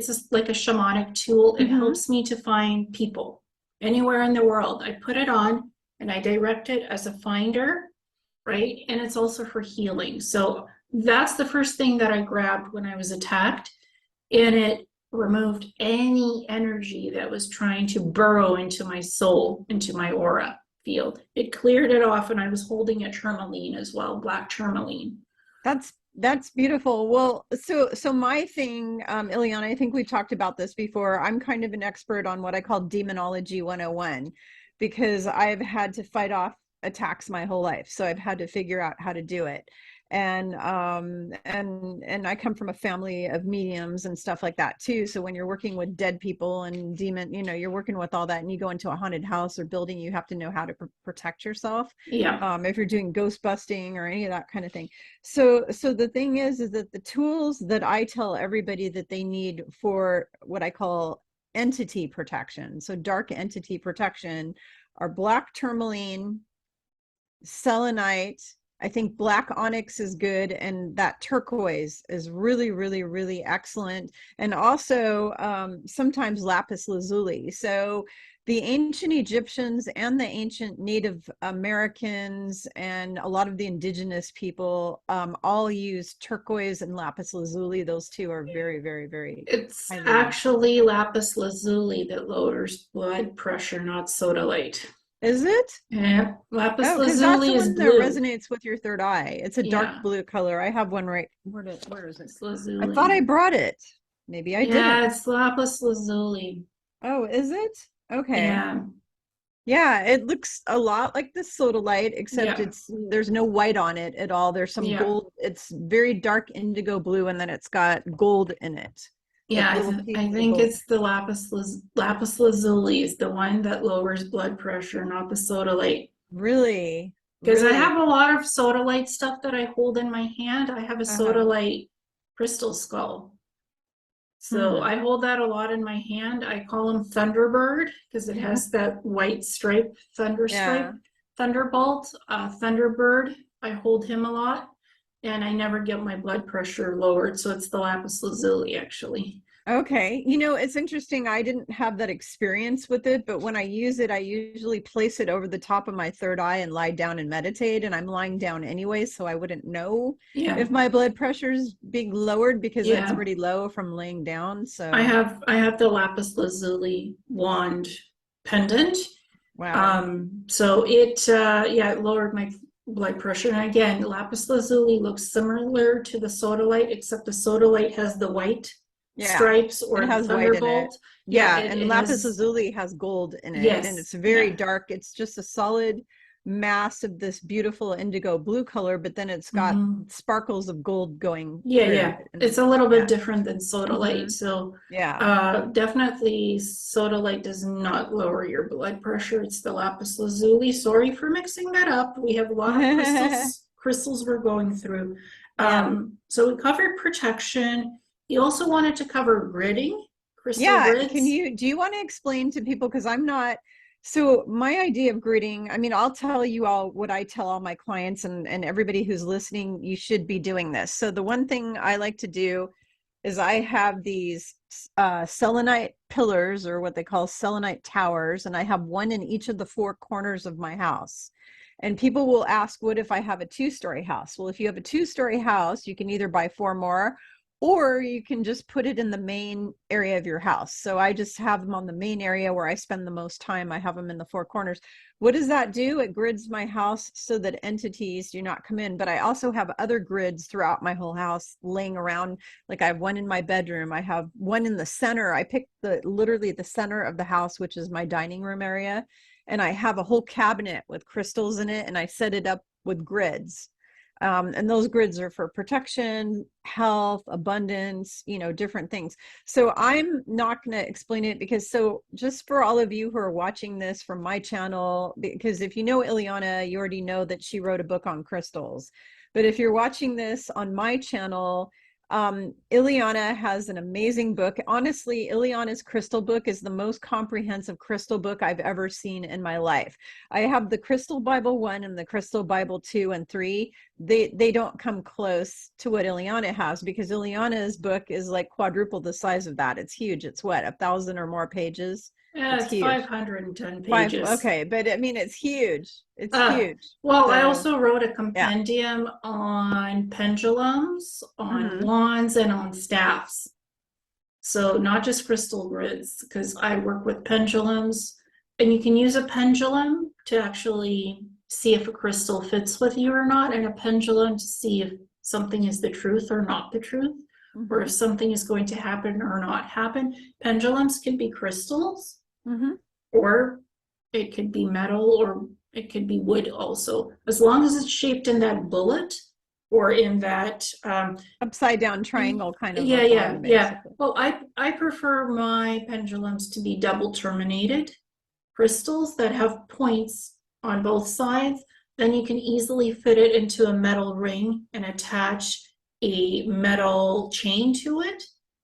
just like a shamanic tool. It Hmm. helps me to find people anywhere in the world. I put it on and I direct it as a finder, right? And it's also for healing. So that's the first thing that I grabbed when I was attacked, and it removed any energy that was trying to burrow into my soul, into my aura field. It cleared it off, and I was holding a tourmaline as well, black tourmaline. That's beautiful. Well, so my thing, Ileana, I think we've talked about this before. I'm kind of an expert on what I call demonology 101, because I've had to fight off attacks my whole life. So I've had to figure out how to do it. And I come from a family of mediums and stuff like that too. So when you're working with dead people and demon, you're working with all that, and you go into a haunted house or building, you have to know how to protect yourself. Yeah. If you're doing ghost busting or any of that kind of thing. So the thing is that the tools that I tell everybody that they need for what I call entity protection, so dark entity protection, are black tourmaline, selenite. I think black onyx is good, and that turquoise is really, really, really excellent. And also sometimes lapis lazuli. So the ancient Egyptians and the ancient Native Americans and a lot of the indigenous people all use turquoise and lapis lazuli. Those two are very, very, very It's highly. actually lapis lazuli that lowers blood pressure, not sodalite. Is it? Yeah, lapis Oh, because that's the lazuli is one that blue. resonates with your third eye. It's a dark Yeah, blue color. I have one right. Where is it? it's I thought I lazuli. brought it. Maybe I Yeah, didn't. it's lapis lazuli. Oh, is it? Okay. Yeah, Yeah, it looks a lot like the sodalite, except yeah, there's no white on it at all. There's some yeah. gold. It's very dark indigo blue, and then it's got gold in it, like Yeah, little I pieces of think gold. it's the lapis lazuli is the one that lowers blood pressure, not the sodalite. Really, Because I really. have a lot of sodalite stuff that I hold in my hand. I have a Uh-huh. sodalite crystal skull. So Hmm. I hold that a lot in my hand. I call him Thunderbird because it has that white stripe, thunder Yeah. stripe, Thunderbolt, Thunderbird. I hold him a lot and I never get my blood pressure lowered. So it's the lapis lazuli actually. Okay. You know, it's interesting. I didn't have that experience with it, but when I use it, I usually place it over the top of my third eye and lie down and meditate. And I'm lying down anyway, so I wouldn't know Yeah, if my blood pressure is being lowered because it's yeah. already low from laying down. I So, have the Lapis Lazuli wand pendant. wow. So it lowered my blood pressure. And again, Lapis Lazuli looks similar to the sodalite, except the sodalite has the white Yeah. stripes It or the has white in it. thunderbolt. Yeah, Yeah, it, and it lapis has, lazuli has gold in it, and yes, it's very yeah. dark. It's just a solid mass of this beautiful indigo blue color, but then it's got Hmm. sparkles of gold going Yeah, through yeah. it. It's And a little bit yeah. different than sodalite. Hmm. So Yeah. definitely sodalite does not lower your blood pressure. It's the lapis lazuli. Sorry for mixing that up. We have a lot of crystals we're going through. Yeah. So we covered protection. You also wanted to cover gridding, crystal Yeah, can grids. do you want to explain to people, because I'm not, so my idea of gridding, I mean, I'll tell you all what I tell all my clients and everybody who's listening, you should be doing this. So the one thing I like to do is I have these selenite pillars, or what they call selenite towers, and I have one in each of the four corners of my house. And people will ask, what if I have a two-story house? Well, if you have a two-story house, you can either buy four more, or you can just put it in the main area of your house. So I just have them on the main area where I spend the most time. I have them in the four corners. What does that do? It grids my house so that entities do not come in. But I also have other grids throughout my whole house laying around. Like I have one in my bedroom. I have one in the center. I picked literally the center of the house, which is my dining room area. And I have a whole cabinet with crystals in it, and I set it up with grids. And those grids are for protection, health, abundance, different things. So I'm not going to explain it because, so just for all of you who are watching this from my channel, because if you know Ileana, you already know that she wrote a book on crystals. But if you're watching this on my channel, Ileana has an amazing book. Honestly, Ileana's crystal book is the most comprehensive crystal book I've ever seen in my life. I have the Crystal Bible 1 and the Crystal Bible 2 and 3. They don't come close to what Ileana has, because Ileana's book is like quadruple the size of that. It's huge. It's what, 1,000 or more pages? Yeah, It's it's huge. 510 Five. pages. Okay, but I mean, it's huge. It's Uh, huge. well, I So also wrote a yeah. compendium on pendulums, on Hmm. wands, and on staffs. So not just crystal grids, because I work with pendulums, and you can use a pendulum to actually see if a crystal fits with you or not, and a pendulum to see if something is the truth or not the truth, or if Hmm. something is going to happen or not happen. Pendulums can be crystals, Hmm. or it could be metal, or it could be wood also, as long as it's shaped in that bullet or in that Upside down triangle kind of a yeah, yeah, form, yeah. basically. Well, I prefer my pendulums to be double terminated crystals that have points on both sides. Then you can easily fit it into a metal ring and attach a metal chain to it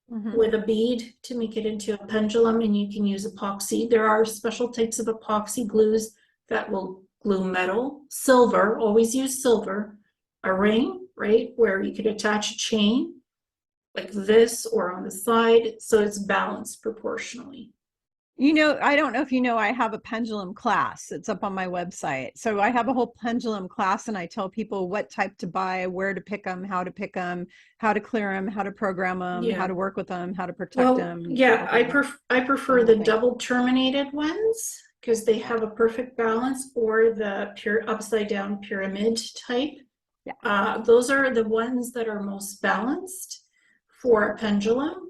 Hmm. with a bead to make it into a pendulum, and you can use epoxy. There are special types of epoxy glues that will glue metal. Silver, always use silver. A ring, right, where you could attach a chain like this or on the side, so it's balanced proportionally. I don't know if you know, I have a pendulum class. It's up on my website. So I have a whole pendulum class, and I tell people what type to buy, where to pick them, how to pick them, how to clear them, how to program them, how Yeah. to work with them, how to protect Well, them, yeah, the whole I the prefer whole the thing. double terminated ones because they have a perfect balance, or the pure upside down pyramid type. Yeah. Those are the ones that are most balanced for a pendulum.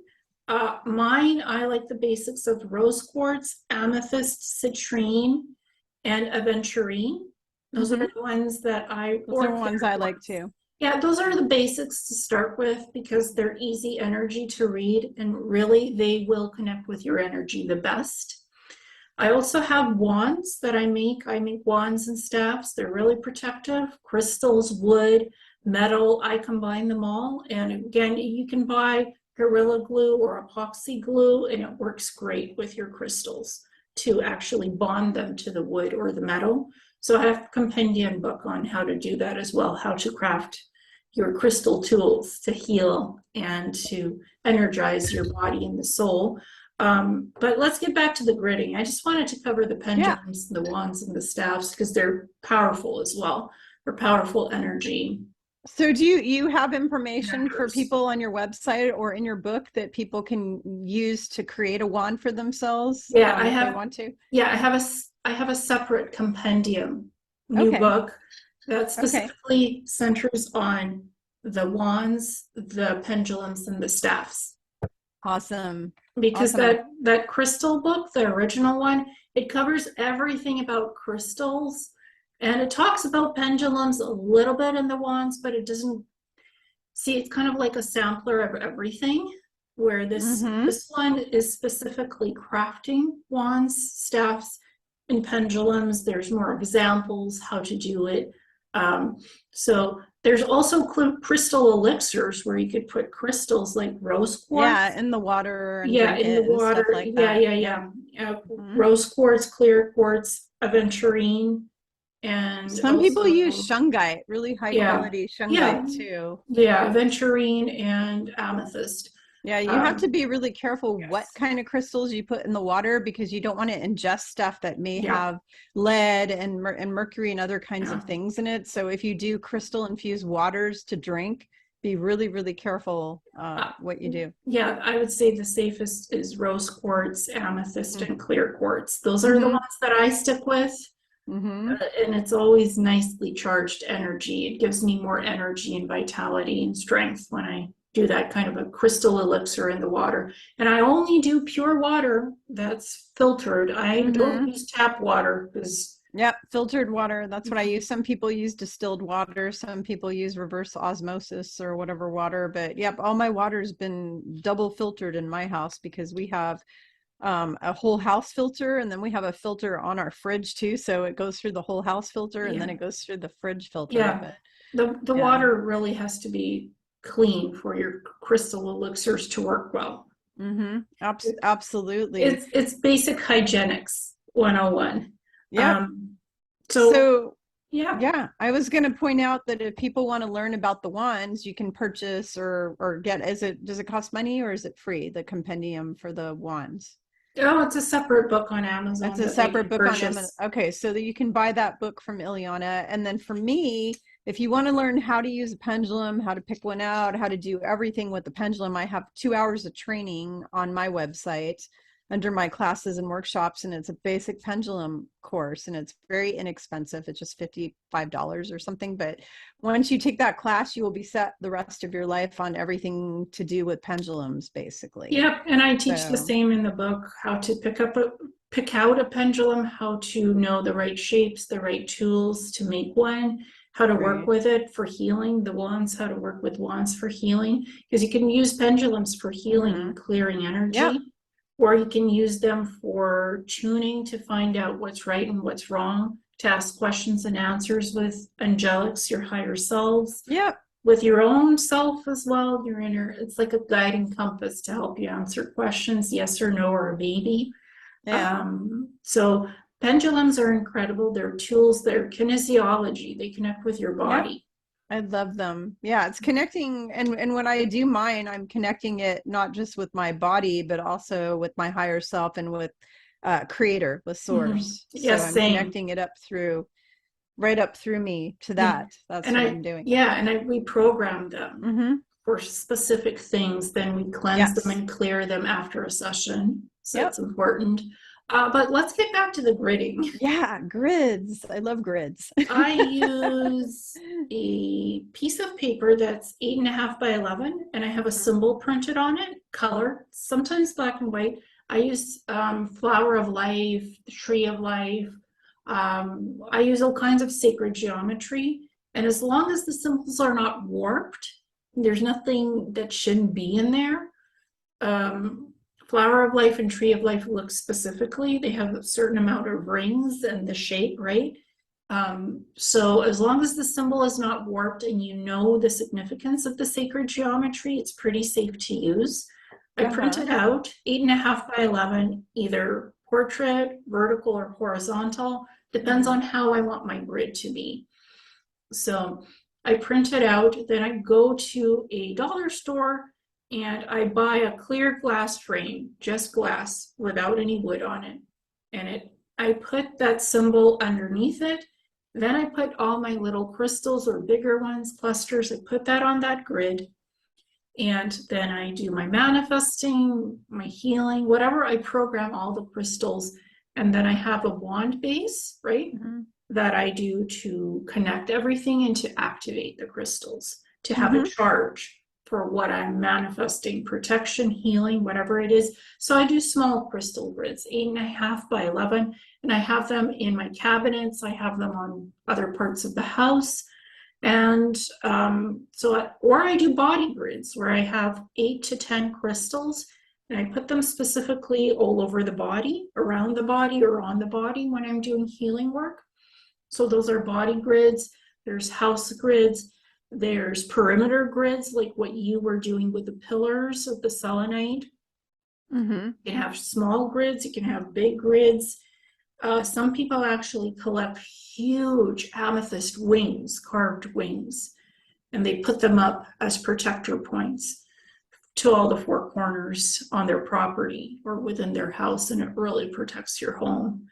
Mine, I like the basics of rose quartz, amethyst, citrine, and aventurine. Those are Hmm. the ones that Those are or ones clear I like quartz. too. Yeah, those are the basics to start with because they're easy energy to read, and really they will connect with your energy the best. I also have wands that I make. I make wands and staffs. They're really protective. Crystals, wood, metal, I combine them all. And again, you can buy Gorilla Glue or epoxy glue, and it works great with your crystals to actually bond them to the wood or the metal. So I have a compendium book on how to do that as well, how to craft your crystal tools to heal and to energize your body and the soul. But let's get back to the gridding. I just wanted to cover the pendulums, the wands, and the staffs because they're powerful as well. They're powerful energy. So do you have information for connectors. people on your website or in your book that people can use to create a wand for themselves? Yeah, I if have. they want to. Yeah, I have a separate compendium, new Okay. book that Okay. specifically centers on the wands, the pendulums, and the staffs. Awesome. Because Awesome. that crystal book, the original one, it covers everything about crystals, and it talks about pendulums a little bit in the wands, but it doesn't see, it's kind of like a sampler of everything, where this one is specifically crafting wands, staffs, and pendulums. There's more examples how to do it. So there's also crystal elixirs where you could put crystals like rose quartz. Yeah, in the water. And Yeah, in the water. Stuff like yeah, that. yeah. Rose quartz, clear quartz, aventurine, and some people use shungite, really high quality shungite too. Yeah, aventurine and amethyst. Yeah, you have to be really careful what kind of crystals you put in the water because you don't want to ingest stuff that may have lead and mercury and other kinds of things in it. So if you do crystal infused waters to drink, be really, really careful what you do. Yeah, I would say the safest is rose quartz, amethyst, and clear quartz. Those are the ones that I stick with. And it's always nicely charged energy. It gives me more energy and vitality and strength when I do that kind of a crystal elixir in the water. And I only do pure water that's filtered. I don't use tap water because filtered water. That's what I use. Some people use distilled water. Some people use reverse osmosis or whatever water. But all my water's been double filtered in my house because we have a whole house filter, and then we have a filter on our fridge too. So it goes through the whole house filter, and then it goes through the fridge filter. The water really has to be clean for your crystal elixirs to work well. Absolutely. It's basic hygienics 101. I was going to point out that if people want to learn about the wands, you can purchase or get, does it cost money or is it free, the compendium for the wands? Oh, it's a separate book on Amazon. It's a separate book on Amazon. Okay, so that you can buy that book from Ileana. And then for me, if you want to learn how to use a pendulum, how to pick one out, how to do everything with the pendulum, I have 2 hours of training on my website under my classes and workshops, and it's a basic pendulum course, and it's very inexpensive. It's just $55 or something. But once you take that class, you will be set the rest of your life on everything to do with pendulums, basically. Yep, and I teach the same in the book, how to pick out a pendulum, how to know the right shapes, the right tools to make one, how to work with it for healing, the wands, how to work with wands for healing, because you can use pendulums for healing and clearing energy. Or you can use them for tuning to find out what's right and what's wrong, to ask questions and answers with angelics, your higher selves. With your own self as well, your inner, it's like a guiding compass to help you answer questions, yes or no, or maybe. So pendulums are incredible. They're tools, they're kinesiology. They connect with your body. I love them. Yeah, it's connecting. And when I do mine, I'm connecting it not just with my body, but also with my higher self and with creator, with source. So I'm connecting it right up through me to that. That's what I'm doing. Yeah, and I reprogram them for specific things. Then we cleanse them and clear them after a session. So that's important. But let's get back to the gridding. Yeah, grids. I love grids. I use a piece of paper that's 8.5 by 11, and I have a symbol printed on it, color, sometimes black and white. I use flower of life, tree of life. I use all kinds of sacred geometry. And as long as the symbols are not warped, there's nothing that shouldn't be in there. Flower of life and tree of life look specifically. They have a certain amount of rings and the shape, right? So as long as the symbol is not warped and you know the significance of the sacred geometry, it's pretty safe to use. I printed out 8.5 by 11, either portrait, vertical, or horizontal. Depends on how I want my grid to be. So I print it out, then I go to a dollar store and I buy a clear glass frame, just glass, without any wood on it. And I put that symbol underneath it. Then I put all my little crystals or bigger ones, clusters, I put that on that grid. And then I do my manifesting, my healing, whatever. I program all the crystals. And then I have a wand base, right? That I do to connect everything and to activate the crystals, to have a charge for what I'm manifesting, protection, healing, whatever it is. So I do small crystal grids, 8.5 by 11, and I have them in my cabinets. I have them on other parts of the house. And or I do body grids where I have 8 to 10 crystals and I put them specifically all over the body, around the body, or on the body when I'm doing healing work. So those are body grids. There's house grids. There's perimeter grids, like what you were doing with the pillars of the selenite. You can have small grids. You can have big grids. Some people actually collect huge amethyst wings, carved wings, and they put them up as protector points to all the 4 corners on their property or within their house, and it really protects your home.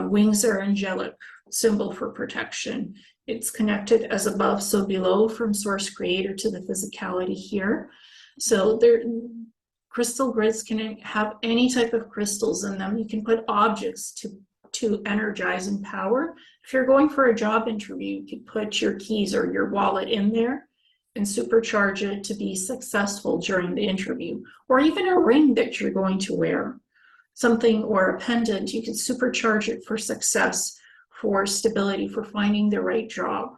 Wings are angelic symbol for protection. It's connected as above, so below, from source creator to the physicality here. So crystal grids can have any type of crystals in them. You can put objects to energize and power. If you're going for a job interview, you could put your keys or your wallet in there and supercharge it to be successful during the interview. Or even a ring that you're going to wear, something, or a pendant, you can supercharge it for success, for stability, for finding the right job.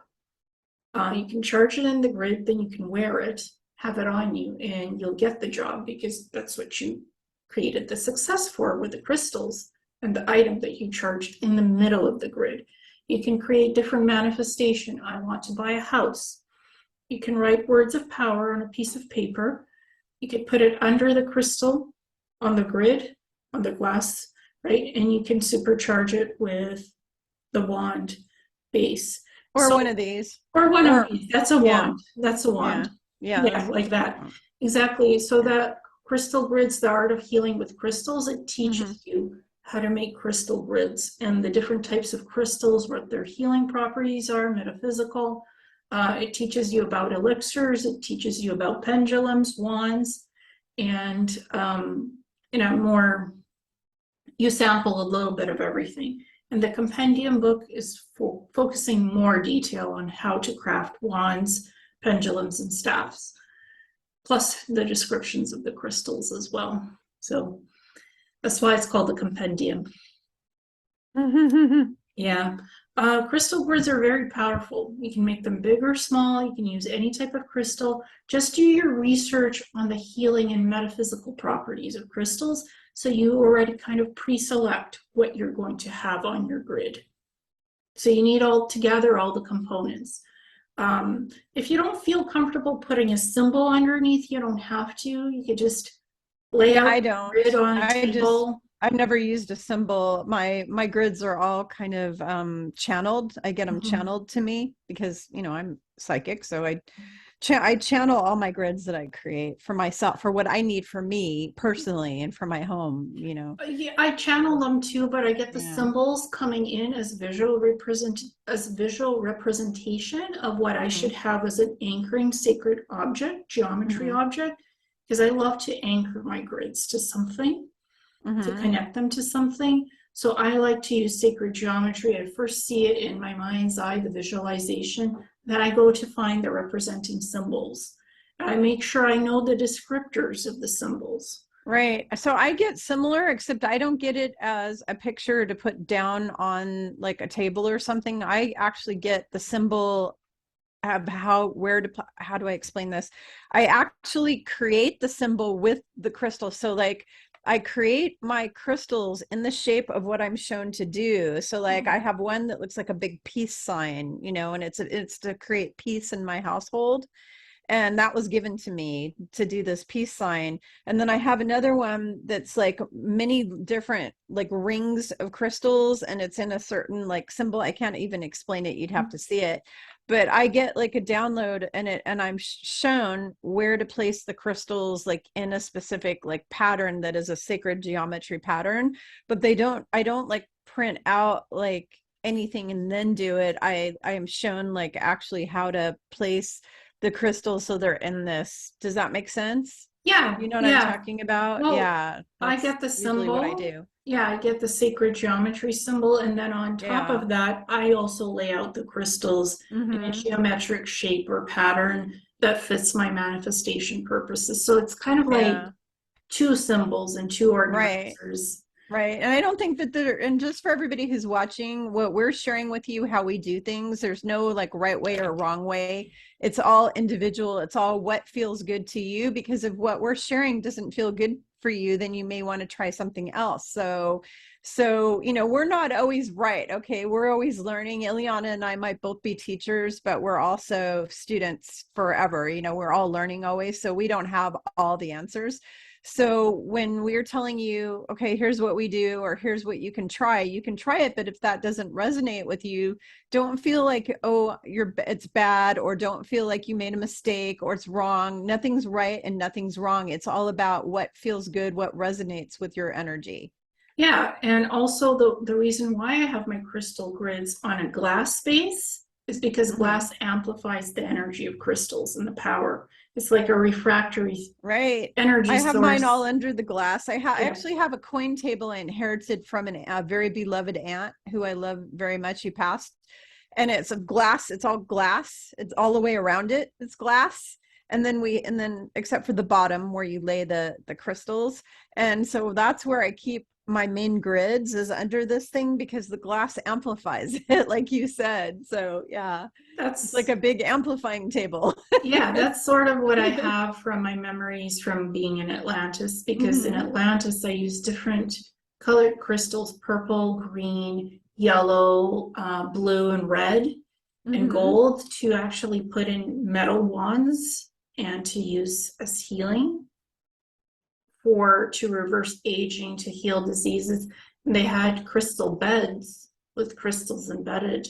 You can charge it in the grid, then you can wear it, have it on you, and you'll get the job because that's what you created the success for with the crystals and the item that you charged in the middle of the grid. You can create different manifestation. I want to buy a house. You can write words of power on a piece of paper. You could put it under the crystal on the grid, on the glass, right? And you can supercharge it with the wand base. Or one of these. Or one of these. That's a wand. That's a wand. Yeah, like that. Exactly. So that crystal grids, the art of healing with crystals, it teaches you how to make crystal grids and the different types of crystals, what their healing properties are, metaphysical. It teaches you about elixirs. It teaches you about pendulums, wands, and more. You sample a little bit of everything. And the compendium book is focusing more detail on how to craft wands, pendulums, and staffs, plus the descriptions of the crystals as well. So that's why it's called the compendium. Yeah. Crystal grids are very powerful. You can make them big or small. You can use any type of crystal. Just do your research on the healing and metaphysical properties of crystals, so you already kind of pre-select what you're going to have on your grid. So you need all together all the components. If you don't feel comfortable putting a symbol underneath, you don't have to. You could just lay out the grid on a table. I've never used a symbol. My grids are all kind of channeled. I get them channeled to me because, I'm psychic. So I channel all my grids that I create for myself, for what I need for me personally and for my home, Yeah, I channel them too, but I get the symbols coming in as visual representation of what I should have as an anchoring sacred object, geometry object, because I love to anchor my grids to something. To connect them to something. So I like to use sacred geometry. I first see it in my mind's eye, the visualization. Then I go to find the representing symbols. I make sure I know the descriptors of the symbols. Right. So I get similar, except I don't get it as a picture to put down on like a table or something. I actually get the symbol of how do I explain this? I actually create the symbol with the crystal. So like I create my crystals in the shape of what I'm shown to do. So like I have one that looks like a big peace sign, and it's to create peace in my household. And that was given to me to do this peace sign. And then I have another one that's like many different like rings of crystals, and it's in a certain like symbol. I can't even explain it. You'd have to see it. but I get like a download and I'm shown where to place the crystals like in a specific like pattern that is a sacred geometry pattern, but I don't like print out like anything and then do it. I am shown like actually how to place the crystals so they're in this. Does that make sense? Yeah, You know what I'm yeah. talking about? Well, Yeah, I that's get the usually what I symbol. do. Yeah, I get the sacred geometry symbol. And then on top Yeah. of that, I also lay out the crystals in a Mm-hmm. geometric shape or pattern that fits my manifestation purposes. So it's kind of like Yeah. two symbols and two Right. organizers. Right. And I don't think that there, and just for everybody who's watching, what we're sharing with you, how we do things, there's no like right way or wrong way. It's all individual. It's all what feels good to you, because if what we're sharing doesn't feel good for you, then you may want to try something else. So, we're not always right. Okay. We're always learning. Ileana and I might both be teachers, but we're also students forever. We're all learning always. So we don't have all the answers. So when we're telling you, okay, here's what we do, or here's what you can try it. But if that doesn't resonate with you, don't feel like, oh, it's bad, or don't feel like you made a mistake or it's wrong. Nothing's right and nothing's wrong. It's all about what feels good, what resonates with your energy. Yeah, and also the reason why I have my crystal grids on a glass base is because Mm-hmm. glass amplifies the energy of crystals and the power. It's like a refractory Right. energy I have mine all source. under the glass. I Yeah. actually have a coin table I inherited from a very beloved aunt who I love very much. She passed, and it's a glass. It's all glass. It's all the way around it. It's glass. And then except for the bottom where you lay the crystals. And so that's where I keep my main grids, is under this thing, because the glass amplifies it, like you said. So yeah, it's like That's a big amplifying table. Yeah, that's sort of what I have from my memories from being in Atlantis, because in Hmm. Atlantis I use different colored crystals, purple, green, yellow, blue, and red, and Hmm. gold, to actually put in metal wands and to use as healing to reverse aging, to heal diseases. And they had crystal beds with crystals embedded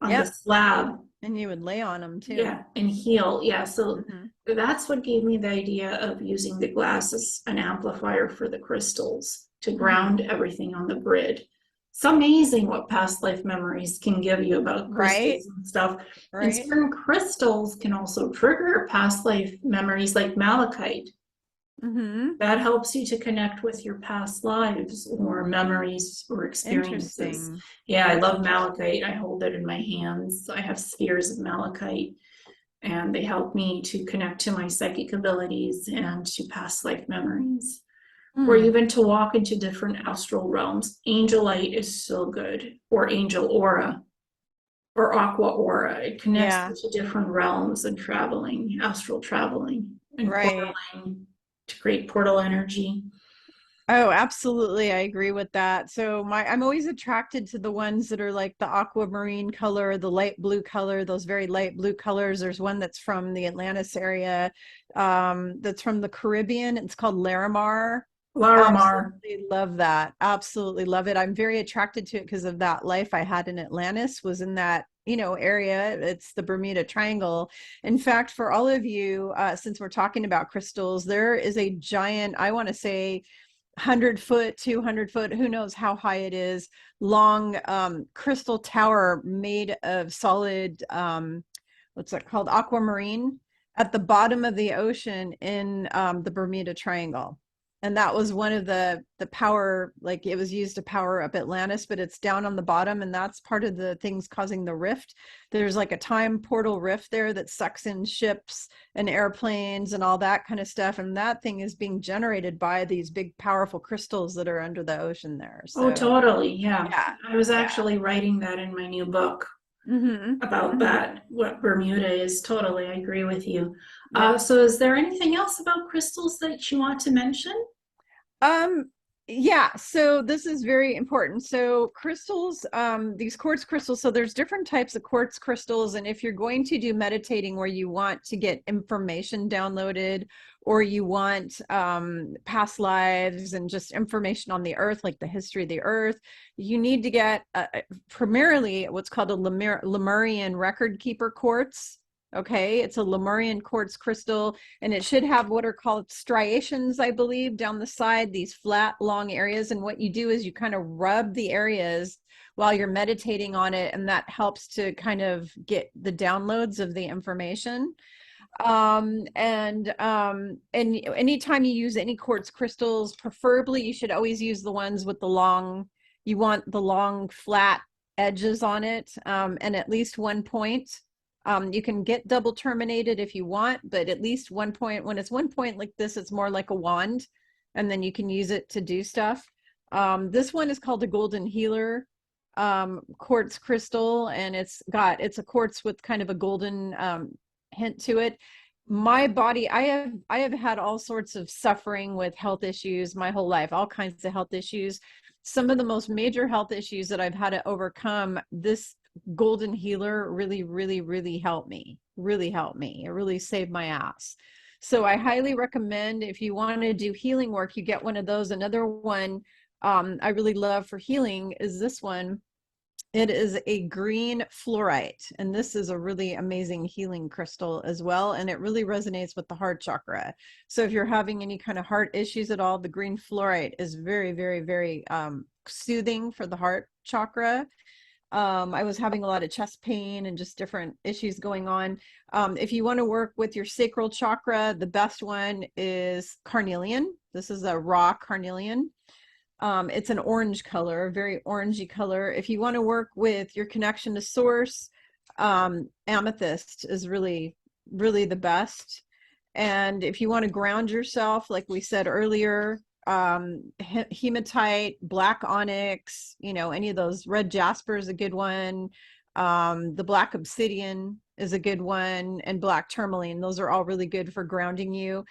on the Yep. slab. And you would lay on them too. Yeah, and heal. Yeah, so Hmm. that's what gave me the idea of using the glass as an amplifier for the crystals to ground Hmm. everything on the grid. It's amazing what past life memories can give you about Right. crystals and stuff. And Right. certain crystals can also trigger past life memories, like malachite. Hmm. That helps you to connect with your past lives or memories or experiences. Interesting. Yeah, I That's love interesting. malachite. I hold it in my hands. I have spheres of malachite, and they help me to connect to my psychic abilities and to past life memories, or Hmm. even to walk into different astral realms. Angel light is so good, or angel aura, or aqua aura. It connects Yeah. you to different realms and traveling, astral traveling, and Right. portaling to create portal energy. Oh, absolutely. I agree with that. So I'm always attracted to the ones that are like the aquamarine color, the light blue color, those very light blue colors. There's one that's from the Atlantis area, that's from the Caribbean. It's called Larimar. Larimar. Absolutely love that. Absolutely love it. I'm very attracted to it because of that life I had in Atlantis, was in that, area. It's the Bermuda Triangle. In fact, for all of you, since we're talking about crystals, there is a giant, I want to say, 100 foot, 200 foot, who knows how high it is, long crystal tower made of solid, what's that called, aquamarine, at the bottom of the ocean in the Bermuda Triangle. And that was one of the power, like it was used to power up Atlantis, but it's down on the bottom, and that's part of the things causing the rift. There's like a time portal rift there that sucks in ships and airplanes and all that kind of stuff, and that thing is being generated by these big powerful crystals that are under the ocean there. Oh, So totally. Yeah. yeah. I was Yeah. actually writing that in my new book Hmm. about Hmm. that, what Bermuda is. Totally. I agree with you. Yep. So is there anything else about crystals that you want to mention? um Yeah, so this is very important. So crystals, these quartz crystals, so there's different types of quartz crystals. And if you're going to do meditating where you want to get information downloaded, or you want past lives and just information on the earth, like the history of the earth, you need to get primarily what's called a Lemurian record keeper quartz. Okay, it's a Lemurian quartz crystal, and it should have what are called striations, I believe, down the side, these flat, long areas. And what you do is you kind of rub the areas while you're meditating on it, and that helps to kind of get the downloads of the information. And anytime you use any quartz crystals, preferably you should always use the ones with the long, you want the long, flat edges on it, and at least 1 point. You can get double terminated if you want, but at least 1 point. When it's 1 point like this, it's more like a wand, and then you can use it to do stuff. This one is called a golden healer quartz crystal, and it's a quartz with kind of a golden hint to it. My body, I have had all sorts of suffering with health issues my whole life, all kinds of health issues. Some of the most major health issues that I've had to overcome, this golden healer really helped me. It really saved my ass. So I highly recommend, if you want to do healing work, you get one of those. Another one I really love for healing is this one. It is a green fluorite, and this is a really amazing healing crystal as well, and it really resonates with the heart chakra. So if you're having any kind of heart issues at all, the green fluorite is very soothing for the heart chakra. I was having a lot of chest pain and just different issues going on. If you want to work with your sacral chakra, the best one is carnelian. This is a raw carnelian. It's an orange color, very orangey color. If you want to work with your connection to source, amethyst is really the best. And if you want to ground yourself, like we said earlier, hematite, black onyx, any of those, red jasper is a good one. The black obsidian is a good one, and black tourmaline. Those are all really good for grounding you.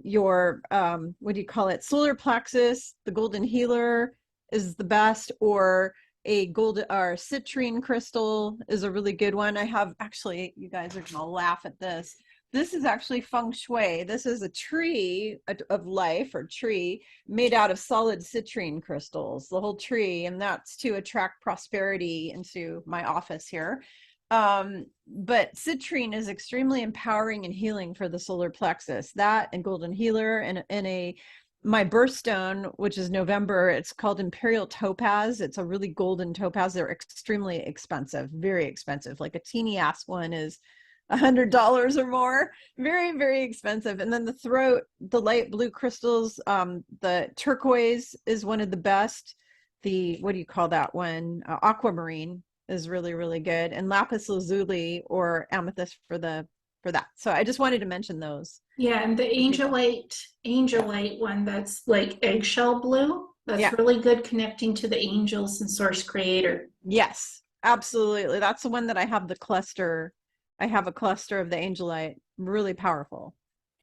Your what do you call it, solar plexus, the golden healer is the best, or a gold or citrine crystal is a really good one. I have, actually, you guys are gonna laugh at this. This is actually feng shui. This is a tree of life, or tree made out of solid citrine crystals, the whole tree, and that's to attract prosperity into my office here. But citrine is extremely empowering and healing for the solar plexus. That and golden healer, and my birthstone, which is November, it's called imperial topaz. It's a really golden topaz. They're extremely expensive, very expensive. Like a teeny ass one is $100 or more, very expensive. And then the throat, the light blue crystals, the turquoise is one of the best. The, what do you call that one, aquamarine is really good, and lapis lazuli or amethyst for that. So I just wanted to mention those. Yeah, and the angelite one, that's like eggshell blue, that's really good, connecting to the angels and source creator. Yes, absolutely. That's the one that I have the cluster. I have a cluster of the angelite, really powerful.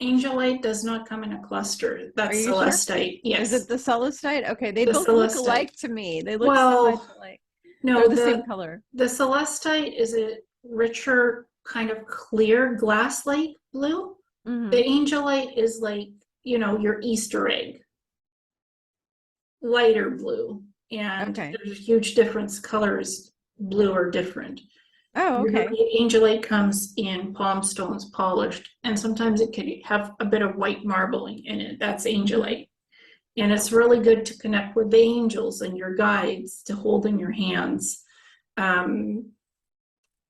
Angelite does not come in a cluster. That's celestite. Sure? Yes. Is it the celestite? Okay, they both look alike to me. They look so much alike. No, they're the same color. The celestite is a richer, kind of clear glass-like blue. Mm-hmm. The angelite is like, your Easter egg, lighter blue, and there's a huge difference. Colors, blue are different. Oh, okay. Angelite comes in palm stones, polished, and sometimes it could have a bit of white marbling in it. That's angelite. And it's really good to connect with the angels and your guides to hold in your hands. And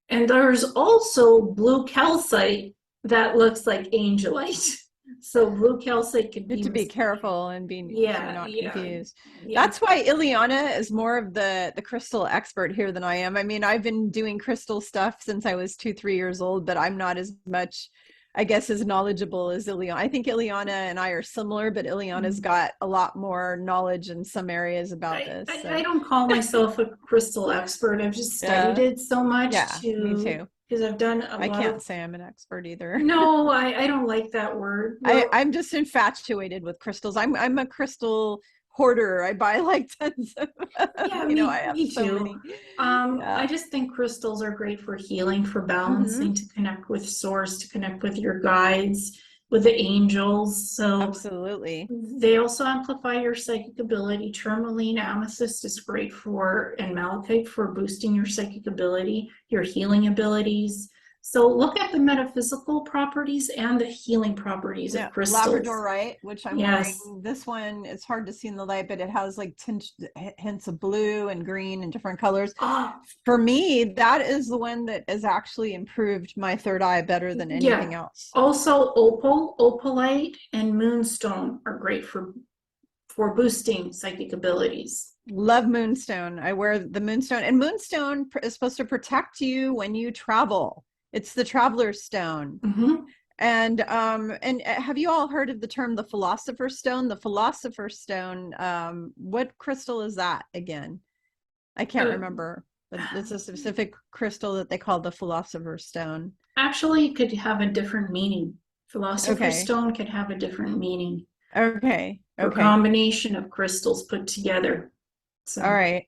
there's also blue calcite that looks like angelite. So blue calcite could be... to be careful and be not confused. Yeah. That's why Ileana is more of the crystal expert here than I am. I mean, I've been doing crystal stuff since I was 2-3 years old, but I'm not as much, I guess, as knowledgeable as Ileana. I think Ileana and I are similar, but Ileana's got a lot more knowledge in some areas about this. I don't call myself a crystal expert. I've just studied it so much. Yeah, me too. Because I've done I can't say I'm an expert either. No, I don't like that word. Well, I'm just infatuated with crystals. I'm a crystal hoarder. I buy like tons of, Yeah, I have me so too. many. I Yeah. just think crystals are great for healing, for Hmm. balancing, to connect with source, to connect with your guides, with the angels. So Absolutely. they also amplify your psychic ability. Tourmaline, amethyst is great for, and malachite for boosting your psychic ability, your healing abilities. So look at the metaphysical properties and the healing properties of Yeah, crystals. Labradorite, which I'm wearing. Yes. This one, it's hard to see in the light, but it has like hints of blue and green and different colors. Oh, For me, that is the one that has actually improved my third eye better than anything yeah. else. Also, opalite, and moonstone are great for boosting psychic abilities. Love moonstone. I wear the moonstone, and moonstone is supposed to protect you when you travel. It's the traveler's stone. Hmm. And have you all heard of the term the Philosopher's Stone? The Philosopher's Stone, what crystal is that again? I can't Uh, remember, but it's a specific crystal that they call the Philosopher's Stone. Actually, it could have a different meaning. Philosopher's Okay. stone could have a different meaning Okay. for Okay. combination of crystals put together. All So, right.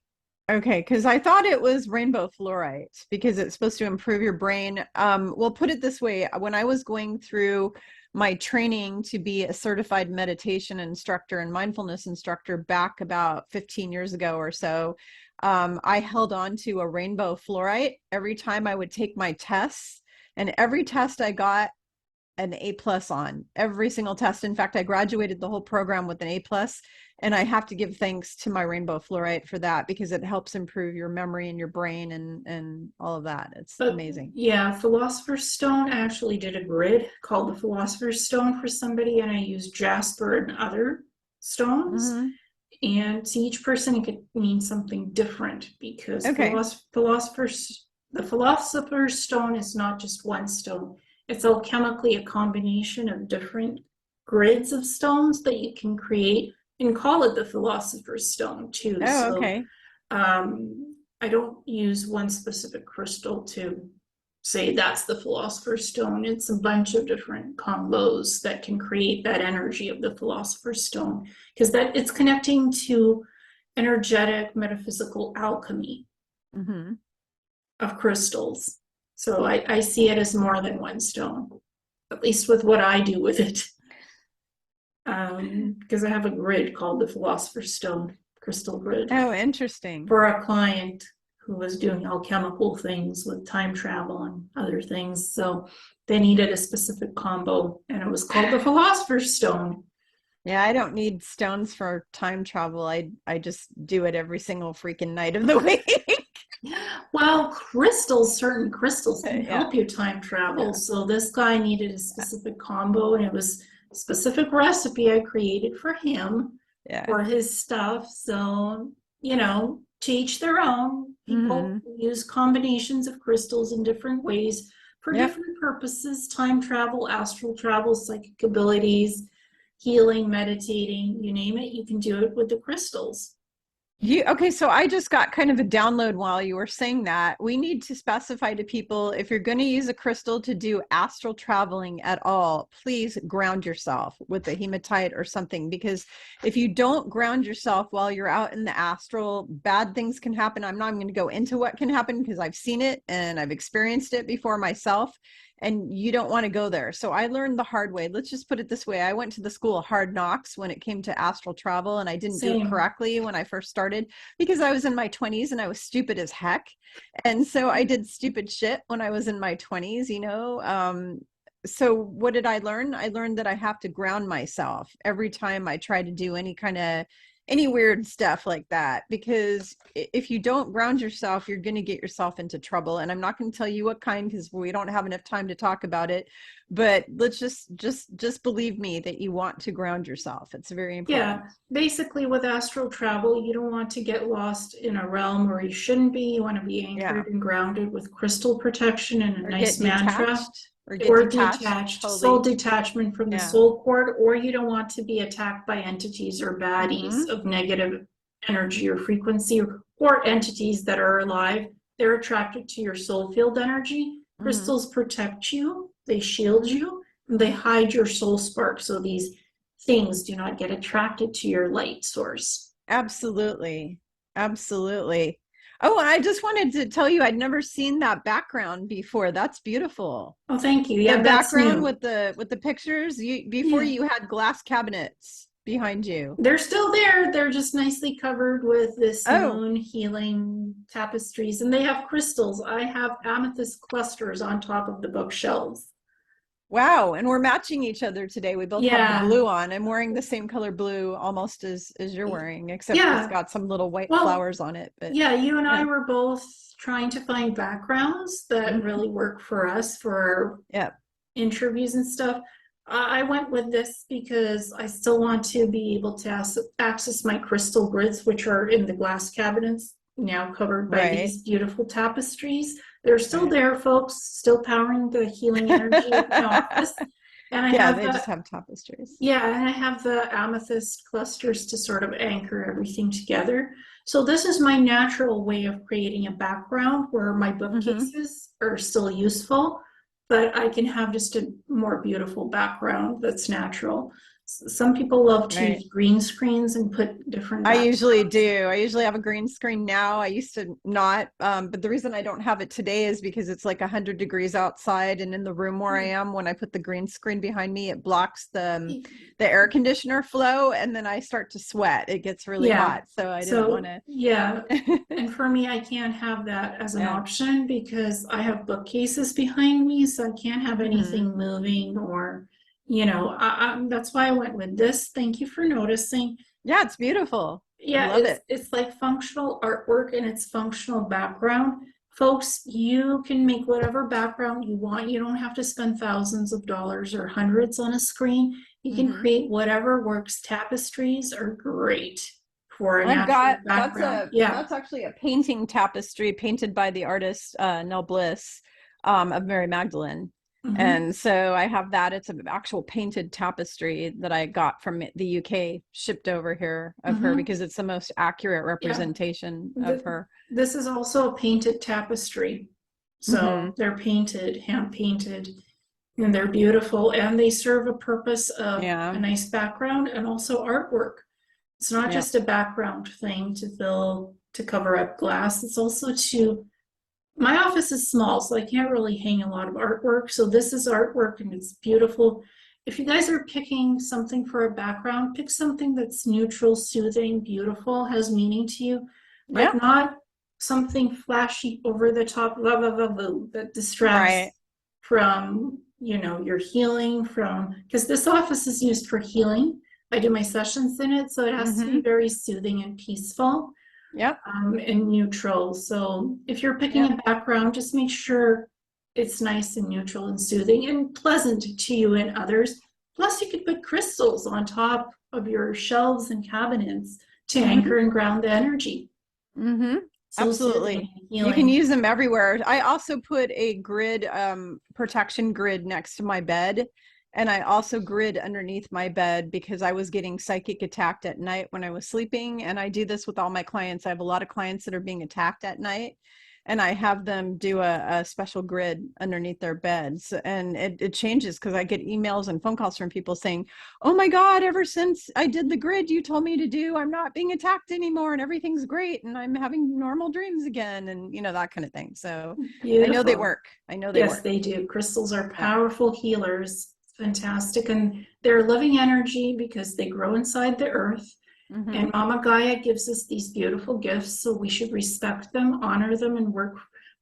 Okay, because I thought it was rainbow fluorite because it's supposed to improve your brain. We'll put it this way. When I was going through my training to be a certified meditation instructor and mindfulness instructor back about 15 years ago or so, I held on to a rainbow fluorite every time I would take my tests. And every test I got an A plus on, every single test. In fact, I graduated the whole program with an A plus, and I have to give thanks to my rainbow fluorite for that because it helps improve your memory and your brain and all of that. It's but amazing. yeah, Philosopher's Stone, I actually did a grid called the Philosopher's Stone for somebody, and I used jasper and other stones. Hmm. And to each person, it could mean something different because Okay. the Philosopher's Stone is not just one stone. It's alchemically a combination of different grids of stones that you can create and call it the Philosopher's Stone too. Oh, So okay. I don't use one specific crystal to say that's the Philosopher's Stone. It's a bunch of different combos that can create that energy of the Philosopher's Stone because that it's connecting to energetic metaphysical alchemy Hmm. of crystals. So I see it as more than one stone, at least with what I do with it. Because I have a grid called the Philosopher's Stone crystal grid Oh, interesting. for a client who was doing alchemical things with time travel and other things. So they needed a specific combo, and it was called the Philosopher's Stone. Yeah, I don't need stones for time travel. I just do it every single freaking night of the week. Well, crystals, certain crystals can Yeah. help you time travel. Yeah. So this guy needed a specific combo, and it was a specific recipe I created for him Yeah. for his stuff. So, to each their own. People Hmm. use combinations of crystals in different ways for Yep. different purposes: time travel, astral travel, psychic abilities, healing, meditating, you name it, you can do it with the crystals. Okay, so I just got kind of a download while you were saying that. We need to specify to people if you're going to use a crystal to do astral traveling at all, please ground yourself with a hematite or something, because if you don't ground yourself while you're out in the astral, bad things can happen. I'm not going to go into what can happen because I've seen it and I've experienced it before myself. And you don't want to go there. So I learned the hard way. Let's just put it this way. I went to the school of hard knocks when it came to astral travel, and I didn't do it Same. correctly when I first started because I was in my 20s and I was stupid as heck. And so I did stupid shit when I was in my 20s, So what did I learn? I learned that I have to ground myself every time I try to do any weird stuff like that, because if you don't ground yourself, you're going to get yourself into trouble. And I'm not going to tell you what kind because we don't have enough time to talk about it, but let's just believe me that you want to ground yourself. It's very Yeah, important. basically with astral travel, you don't want to get lost in a realm where you shouldn't be. You want to be Yeah. anchored and grounded with crystal protection and a Or nice get mantra, detached or get or detached detached, soul totally. detachment from the Yeah. soul cord, or you don't want to be attacked by entities or baddies Hmm. of negative energy or frequency, or entities that are alive. They're attracted to your soul field energy. Hmm. Crystals protect you, they shield you, and they hide your soul spark. So these things do not get attracted to your light source. Absolutely. Absolutely. Oh, and I just wanted to tell you, I'd never seen that background before. That's beautiful. Oh, thank you. The Yeah, that's background new. with the pictures, before Yeah. you had glass cabinets behind you. They're still there. They're just nicely covered with this Oh, moon healing tapestries, and they have crystals. I have amethyst clusters on top of the bookshelves. wow. And we're matching each other today. We both have the Yeah. blue on. I'm wearing the same color blue almost as you're wearing, except it's Yeah. got some little white Well, flowers on it. But yeah, you and I yeah. were both trying to find backgrounds that Mhm. really work for us for our Yeah. interviews and stuff. I went with this because I still want to be able to access my crystal grids, which are in the glass cabinets, now covered by Right. these beautiful tapestries. They're still Right. there, folks, still powering the healing energy of my office. And I Yeah, have they the, just have tapestries. yeah, and I have the amethyst clusters to sort of anchor everything together. So this is my natural way of creating a background where my Hmm. bookcases are still useful, but I can have just a more beautiful background that's natural. Some people love to Right. use green screens and put different I usually backgrounds. do. I usually have a green screen now. I used to not, but the reason I don't have it today is because it's like 100 degrees outside, and in the room where I am, when I put the green screen behind me, it blocks the air conditioner flow, and then I start to sweat. It gets really Yeah. hot, so I didn't want So, yeah. to. And for me, I can't have that as an Yeah. option because I have bookcases behind me, so I can't have Hmm. anything moving or, that's why I went with this. Thank you for noticing. Yeah, it's beautiful. I Yeah, love it's it. it's like functional artwork and it's functional background. Folks, you can make whatever background you want. You don't have to spend thousands of dollars or hundreds on a screen. You can Hmm. create whatever works. Tapestries are great for a I've natural got background. Yeah. that's actually a painting tapestry painted by the artist Nell Bliss, of Mary Magdalene. Hmm. And so I have that. It's an actual painted tapestry that I got from the UK, shipped over here of her Hmm. because it's the most accurate Yeah. representation of Th- her. This is also a painted tapestry. So Hmm. they're painted, hand painted, and they're beautiful, and they serve a purpose of a Yeah. nice background and also artwork. It's not Yeah. just a background thing to cover up glass. It's also to, my office is small, so I can't really hang a lot of artwork. So this is artwork and it's beautiful. If you guys are picking something for a background, pick something that's neutral, soothing, beautiful, has meaning to you, but Yeah. not something flashy, over the top, la la la la, that distracts Right. from, your healing from, because this office is used for healing. I do my sessions in it, so it has to be Hmm. very soothing and peaceful, Yep. and neutral. So if you're picking Yep. a background, just make sure it's nice and neutral and soothing and pleasant to you and others. Plus, you could put crystals on top of your shelves and cabinets to Hmm. anchor and ground the energy. Hmm. So soothing Absolutely. and You can healing. use them everywhere. I also put a grid, protection grid next to my bed. And I also grid underneath my bed because I was getting psychic attacked at night when I was sleeping. And I do this with all my clients. I have a lot of clients that are being attacked at night. And I have them do a special grid underneath their beds. And it changes because I get emails and phone calls from people saying, oh my God, ever since I did the grid you told me to do, I'm not being attacked anymore and everything's great and I'm having normal dreams again and that kind of thing. So I know they Beautiful. work. I know they Yes, work. they do. Crystals are Yeah. powerful healers. Fantastic. And they're living energy because they grow inside the earth. Hmm. And Mama Gaia gives us these beautiful gifts, so we should respect them, honor them, and work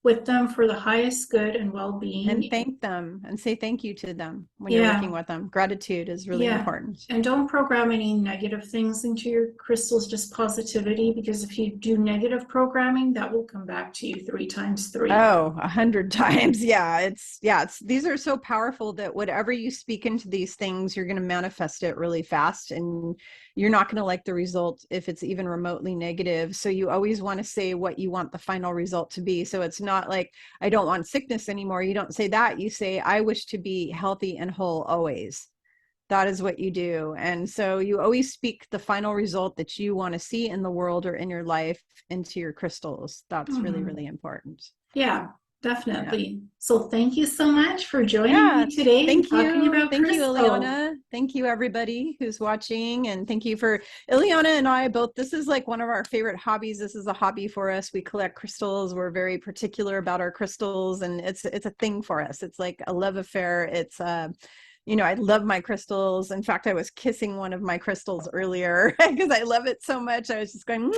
with them for the highest good and well And being. thank them and say thank you to them when you're working Yeah, with them. Gratitude is really yeah. important. And don't program any negative things into your crystals, just positivity, because if you do negative programming, that will come back to you 3 times 3. Oh, 100 times. It's these are so powerful that whatever you speak into these things, you're going to manifest it really fast and you're not going to like the result if it's even remotely negative. So you always want to say what you want the final result to be. So it's not like, I don't want sickness anymore. You don't say that. You say, I wish to be healthy and whole always. That is what you do. And so you always speak the final result that you want to see in the world or in your life into your crystals. That's really, Mhm. really important. Yeah. definitely. So thank you so much for joining Yeah, me today and thank talking you. about Thank you, crystals. Ileana. Thank you, everybody who's watching. And thank you for Ileana and I both. This is like one of our favorite hobbies. This is a hobby for us. We collect crystals. We're very particular about our crystals, and it's a thing for us. It's like a love affair. It's I love my crystals. In fact, I was kissing one of my crystals earlier because I love it so much. I was just going,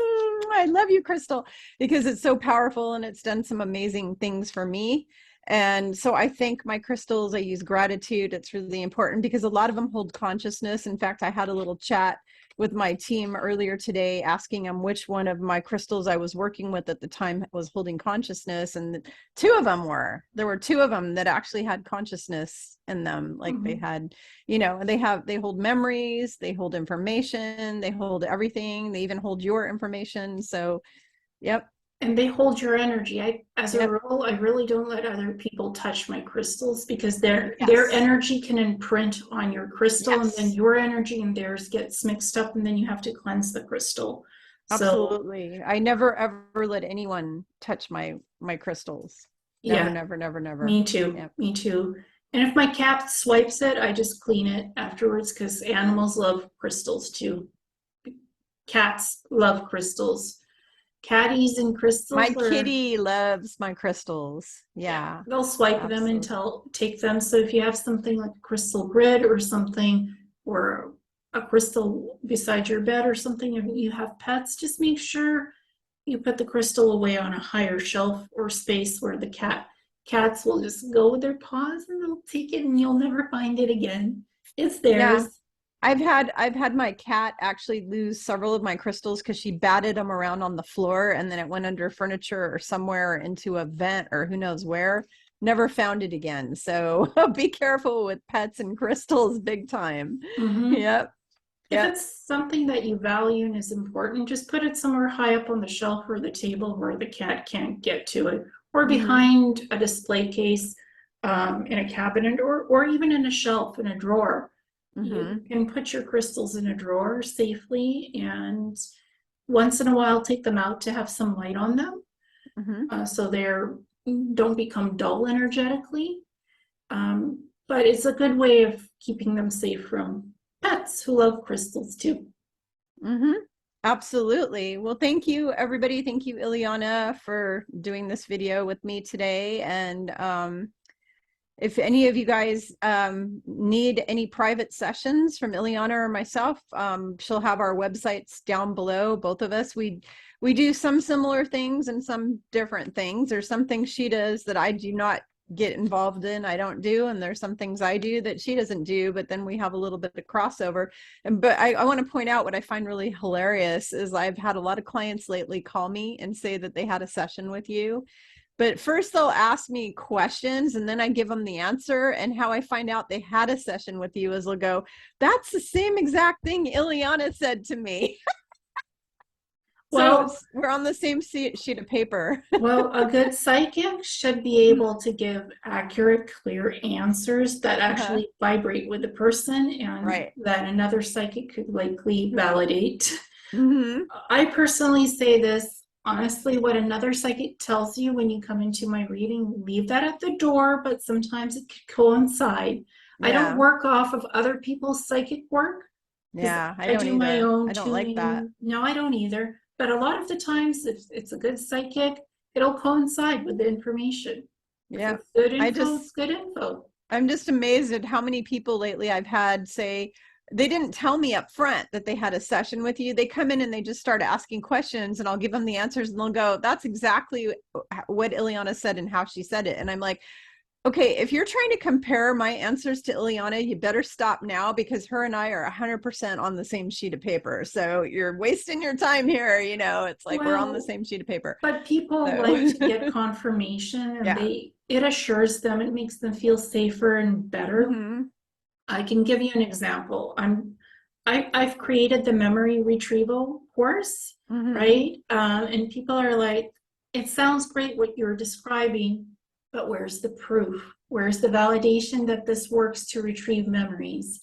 I love you, crystal, because it's so powerful and it's done some amazing things for me. And so I thank my crystals. I use gratitude. It's really important because a lot of them hold consciousness. In fact, I had a little chat with my team earlier today asking them which one of my crystals I was working with at the time was holding consciousness. And there were two of them that actually had consciousness in them. Like they had, they hold memories, they hold information, they hold everything. They even hold your information. So, yep. And they hold your energy. As a Yep. rule, I really don't let other people touch my crystals because their Yes. energy can imprint on your crystal, and then Yes. your energy and theirs gets mixed up, and then you have to cleanse the crystal. So Absolutely. I never ever let anyone touch my crystals. Never, yeah, never, never, never. me too. Yep. Me too. And if my cat swipes it, I just clean it afterwards because animals love crystals too. Cats love crystals. Catties and My crystals are, kitty loves my crystals. yeah, Yeah, they'll swipe them and absolutely. take them. So if you have something like a crystal grid or something, or a crystal beside your bed or something, if you have pets, just make sure you put the crystal away on a higher shelf or space where the cats will just go with their paws and they'll take it and you'll never find it again. It's Yeah. theirs. I've had my cat actually lose several of my crystals because she batted them around on the floor and then it went under furniture or somewhere into a vent or who knows where. Never found it again. So be careful with pets and crystals big time. Mhm. Yep. If Yep. it's something that you value and is important, just put it somewhere high up on the shelf or the table where the cat can't get to it, or Mm-hmm. behind a display case, in a cabinet, or even in a shelf in a drawer. You Mm-hmm. can put your crystals in a drawer safely, and once in a while take them out to have some light on them, Mm-hmm. so they're don't become dull energetically. But it's a good way of keeping them safe from pets who love crystals too. Mm-hmm. Absolutely. Well, thank you, everybody. Thank you, Ileana, for doing this video with me today. And if any of you guys need any private sessions from Ileana or myself, she'll have our websites down below, both of us. We do some similar things and some different things. There's some things she does that I do not get involved in, I don't do, and there's some things I do that she doesn't do, but then we have a little bit of crossover. But I want to point out what I find really hilarious is I've had a lot of clients lately call me and say that they had a session with you, but first they'll ask me questions and then I give them the answer. And how I find out they had a session with you is they'll go, that's the same exact thing Ileana said to me. So Well, we're on the same sheet of paper. well, a good psychic should be able to give accurate, clear answers that Uh-huh. actually vibrate with the person and Right. that another psychic could likely validate. Mm-hmm. I personally say this honestly, what another psychic tells you when you come into my reading, leave that at the door, but sometimes it could coincide. I don't Yeah. work off of other people's psychic work because Yeah. I I don't do my either. own I don't like that. tuning. No, I don't either. But a lot of the times, if it's a good psychic, it'll coincide with the information. If Yeah. it's good I info, just it's good info. I'm just amazed at how many people lately I've had say they didn't tell me up front that they had a session with you. They come in and they just start asking questions and I'll give them the answers and they'll go, that's exactly what Ileana said and how she said it. And I'm like, okay, if you're trying to compare my answers to Ileana, you better stop now because her and I are 100% on the same sheet of paper. So you're wasting your time here. It's like we're on the Well, same sheet of paper. but people like So to get confirmation and yeah. it assures them, it makes them feel safer and better. Mm-hmm. I can give you an example. I've created the memory retrieval course, Mm-hmm. right? And people are like, it sounds great what you're describing, but where's the proof? Where's the validation that this works to retrieve memories?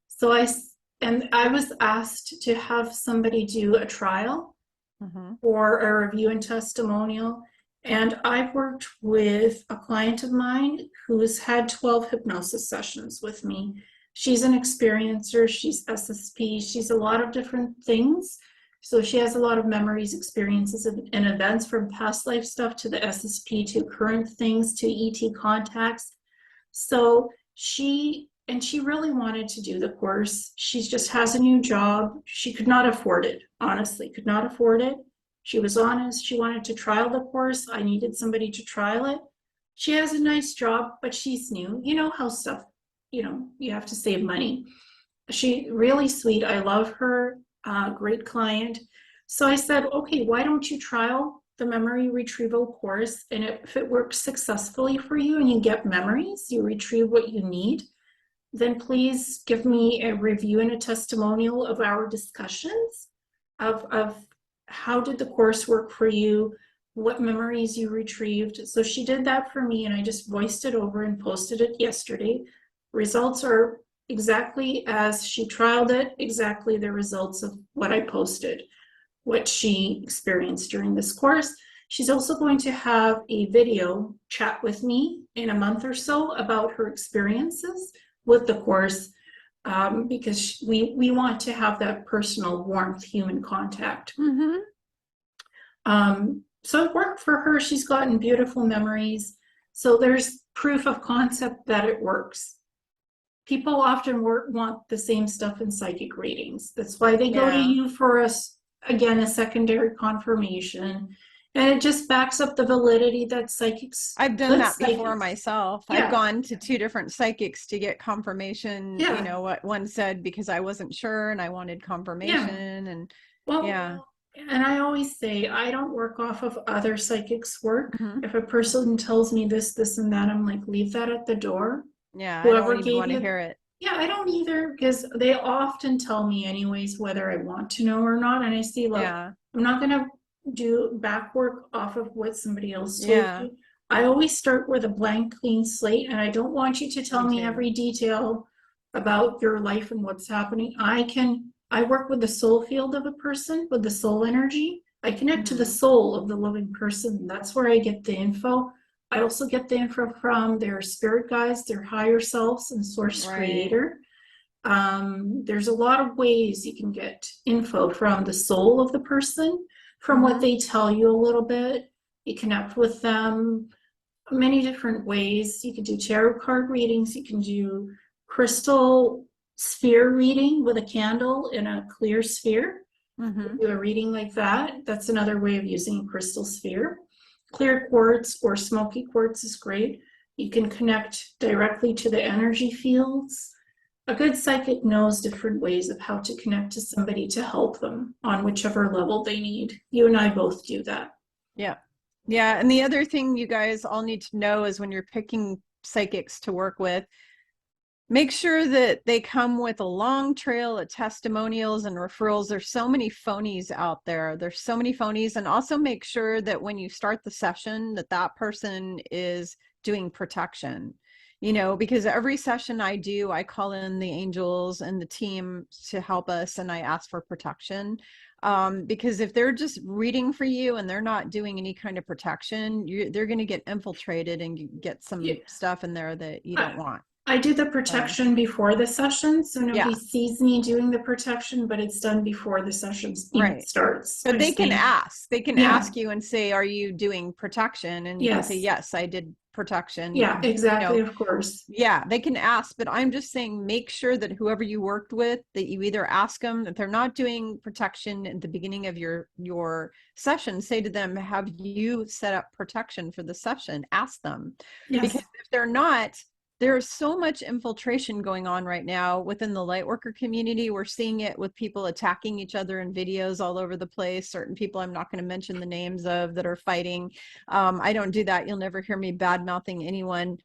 So I was asked to have somebody do a trial Mm-hmm. or a review and testimonial. And I've worked with a client of mine who's had 12 hypnosis sessions with me. She's an experiencer, she's SSP, she's a lot of different things. So she has a lot of memories, experiences, and events from past life stuff to the SSP to current things to ET contacts. So she really wanted to do the course. She just has a new job. She could not afford it, honestly, could not afford it. She was honest. She wanted to trial the course. I needed somebody to trial it. She has a nice job, but she's new. You know how stuff, you have to save money. She really sweet. I love her. Great client. So I said, okay, why don't you trial the memory retrieval course? And if it works successfully for you and you get memories, you retrieve what you need, then please give me a review and a testimonial of our discussions of how did the course work for you, what memories you retrieved. So she did that for me, and I just voiced it over and posted it yesterday. Results are exactly as she trialed it, exactly the results of what I posted, what she experienced during this course. She's also going to have a video chat with me in a month or so about her experiences with the course, because we want to have that personal warmth, human contact. So it worked for her. She's gotten beautiful memories. So there's proof of concept that it works. People often want the same stuff in psychic readings. That's why they go to you for a secondary confirmation. And it just backs up the validity that psychics. I've done that before myself. Yeah. I've gone to 2 different psychics to get confirmation. Yeah. You know what one said, because I wasn't sure and I wanted confirmation. And and I always say, I don't work off of other psychics' work. If a person tells me this, and that, I'm like, leave that at the door. Yeah, whoever I don't even want to hear it. Yeah, I don't either, because they often tell me anyways whether I want to know or not. And I say, look, I'm not going to do back work off of what somebody else told you. I always start with a blank, clean slate, and I don't want you to tell me every detail about your life and what's happening. I work with the soul field of a person, with the soul energy. I connect to the soul of the living person. That's where I get the info. I also get the info from their spirit guides, their higher selves, and source creator. There's a lot of ways you can get info from the soul of the person, from what they tell you a little bit. You connect with them many different ways. You can do tarot card readings. You can do crystal sphere reading with a candle in a clear sphere. Do a reading like that. That's another way of using a crystal sphere. Clear quartz or smoky quartz is great. You can connect directly to the energy fields. A good psychic knows different ways of how to connect to somebody to help them on whichever level they need. You and I both do that. Yeah. Yeah. And the other thing you guys all need to know is when you're picking psychics to work with, make sure that they come with a long trail of testimonials and referrals. There's so many phonies out there. There's so many phonies. And also make sure that when you start the session, that person is doing protection, because every session I do, I call in the angels and the team to help us, and I ask for protection. Because if they're just reading for you and they're not doing any kind of protection, they're going to get infiltrated and get some stuff in there that you don't want. I do the protection before the session, so nobody sees me doing the protection, but it's done before the session even starts. But they can ask. They can ask you and say, "Are you doing protection?" And you can say, "Yes, I did protection." Yeah, exactly. Of course. Yeah, they can ask, but I'm just saying, make sure that whoever you worked with, that you either ask them if they're not doing protection at the beginning of your session. Say to them, "Have you set up protection for the session?" Ask them, because if they're not. There's so much infiltration going on right now within the lightworker community. We're seeing it with people attacking each other in videos all over the place. Certain people I'm not going to mention the names of that are fighting. I don't do that. You'll never hear me bad mouthing anyone.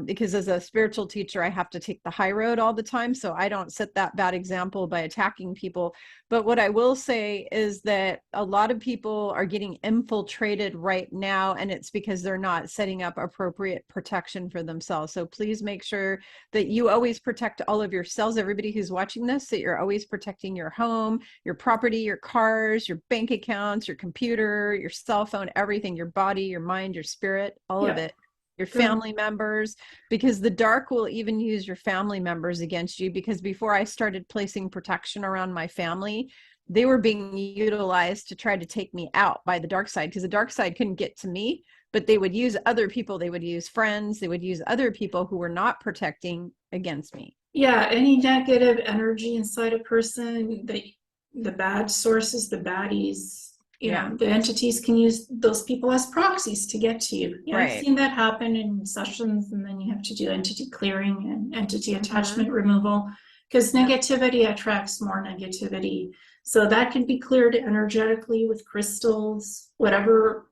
because as a spiritual teacher, I have to take the high road all the time. So I don't set that bad example by attacking people. But what I will say is that a lot of people are getting infiltrated right now, and it's because they're not setting up appropriate protection for themselves. So please make sure that you always protect all of yourselves, everybody who's watching this, that you're always protecting your home, your property, your cars, your bank accounts, your computer, your cell phone, everything, your body, your mind, your spirit, all of it. Your family members, because the dark will even use your family members against you. Because before I started placing protection around my family, they were being utilized to try to take me out by the dark side, because the dark side couldn't get to me, but they would use other people. They would use friends. They would use other people who were not protecting against me. Yeah, any negative energy inside a person, the bad sources, the baddies, the entities can use those people as proxies to get to you. Yeah, I've seen that happen in sessions, and then you have to do entity clearing and entity attachment removal, because negativity attracts more negativity. So that can be cleared energetically with crystals, whatever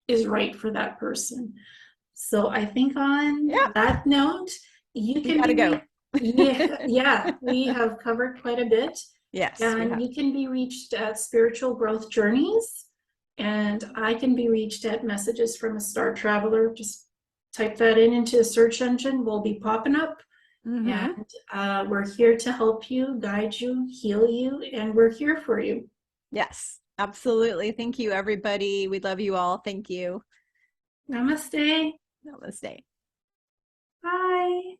is right for that person. So I think on that note, you can gotta go. We have covered quite a bit. Yes. And you can be reached at Spiritual Growth Journeys, and I can be reached at Messages from a Star Traveler. Just type that into a search engine. We'll be popping up. And we're here to help you, guide you, heal you, and we're here for you. Yes, absolutely. Thank you, everybody. We love you all. Thank you. Namaste. Namaste. Bye.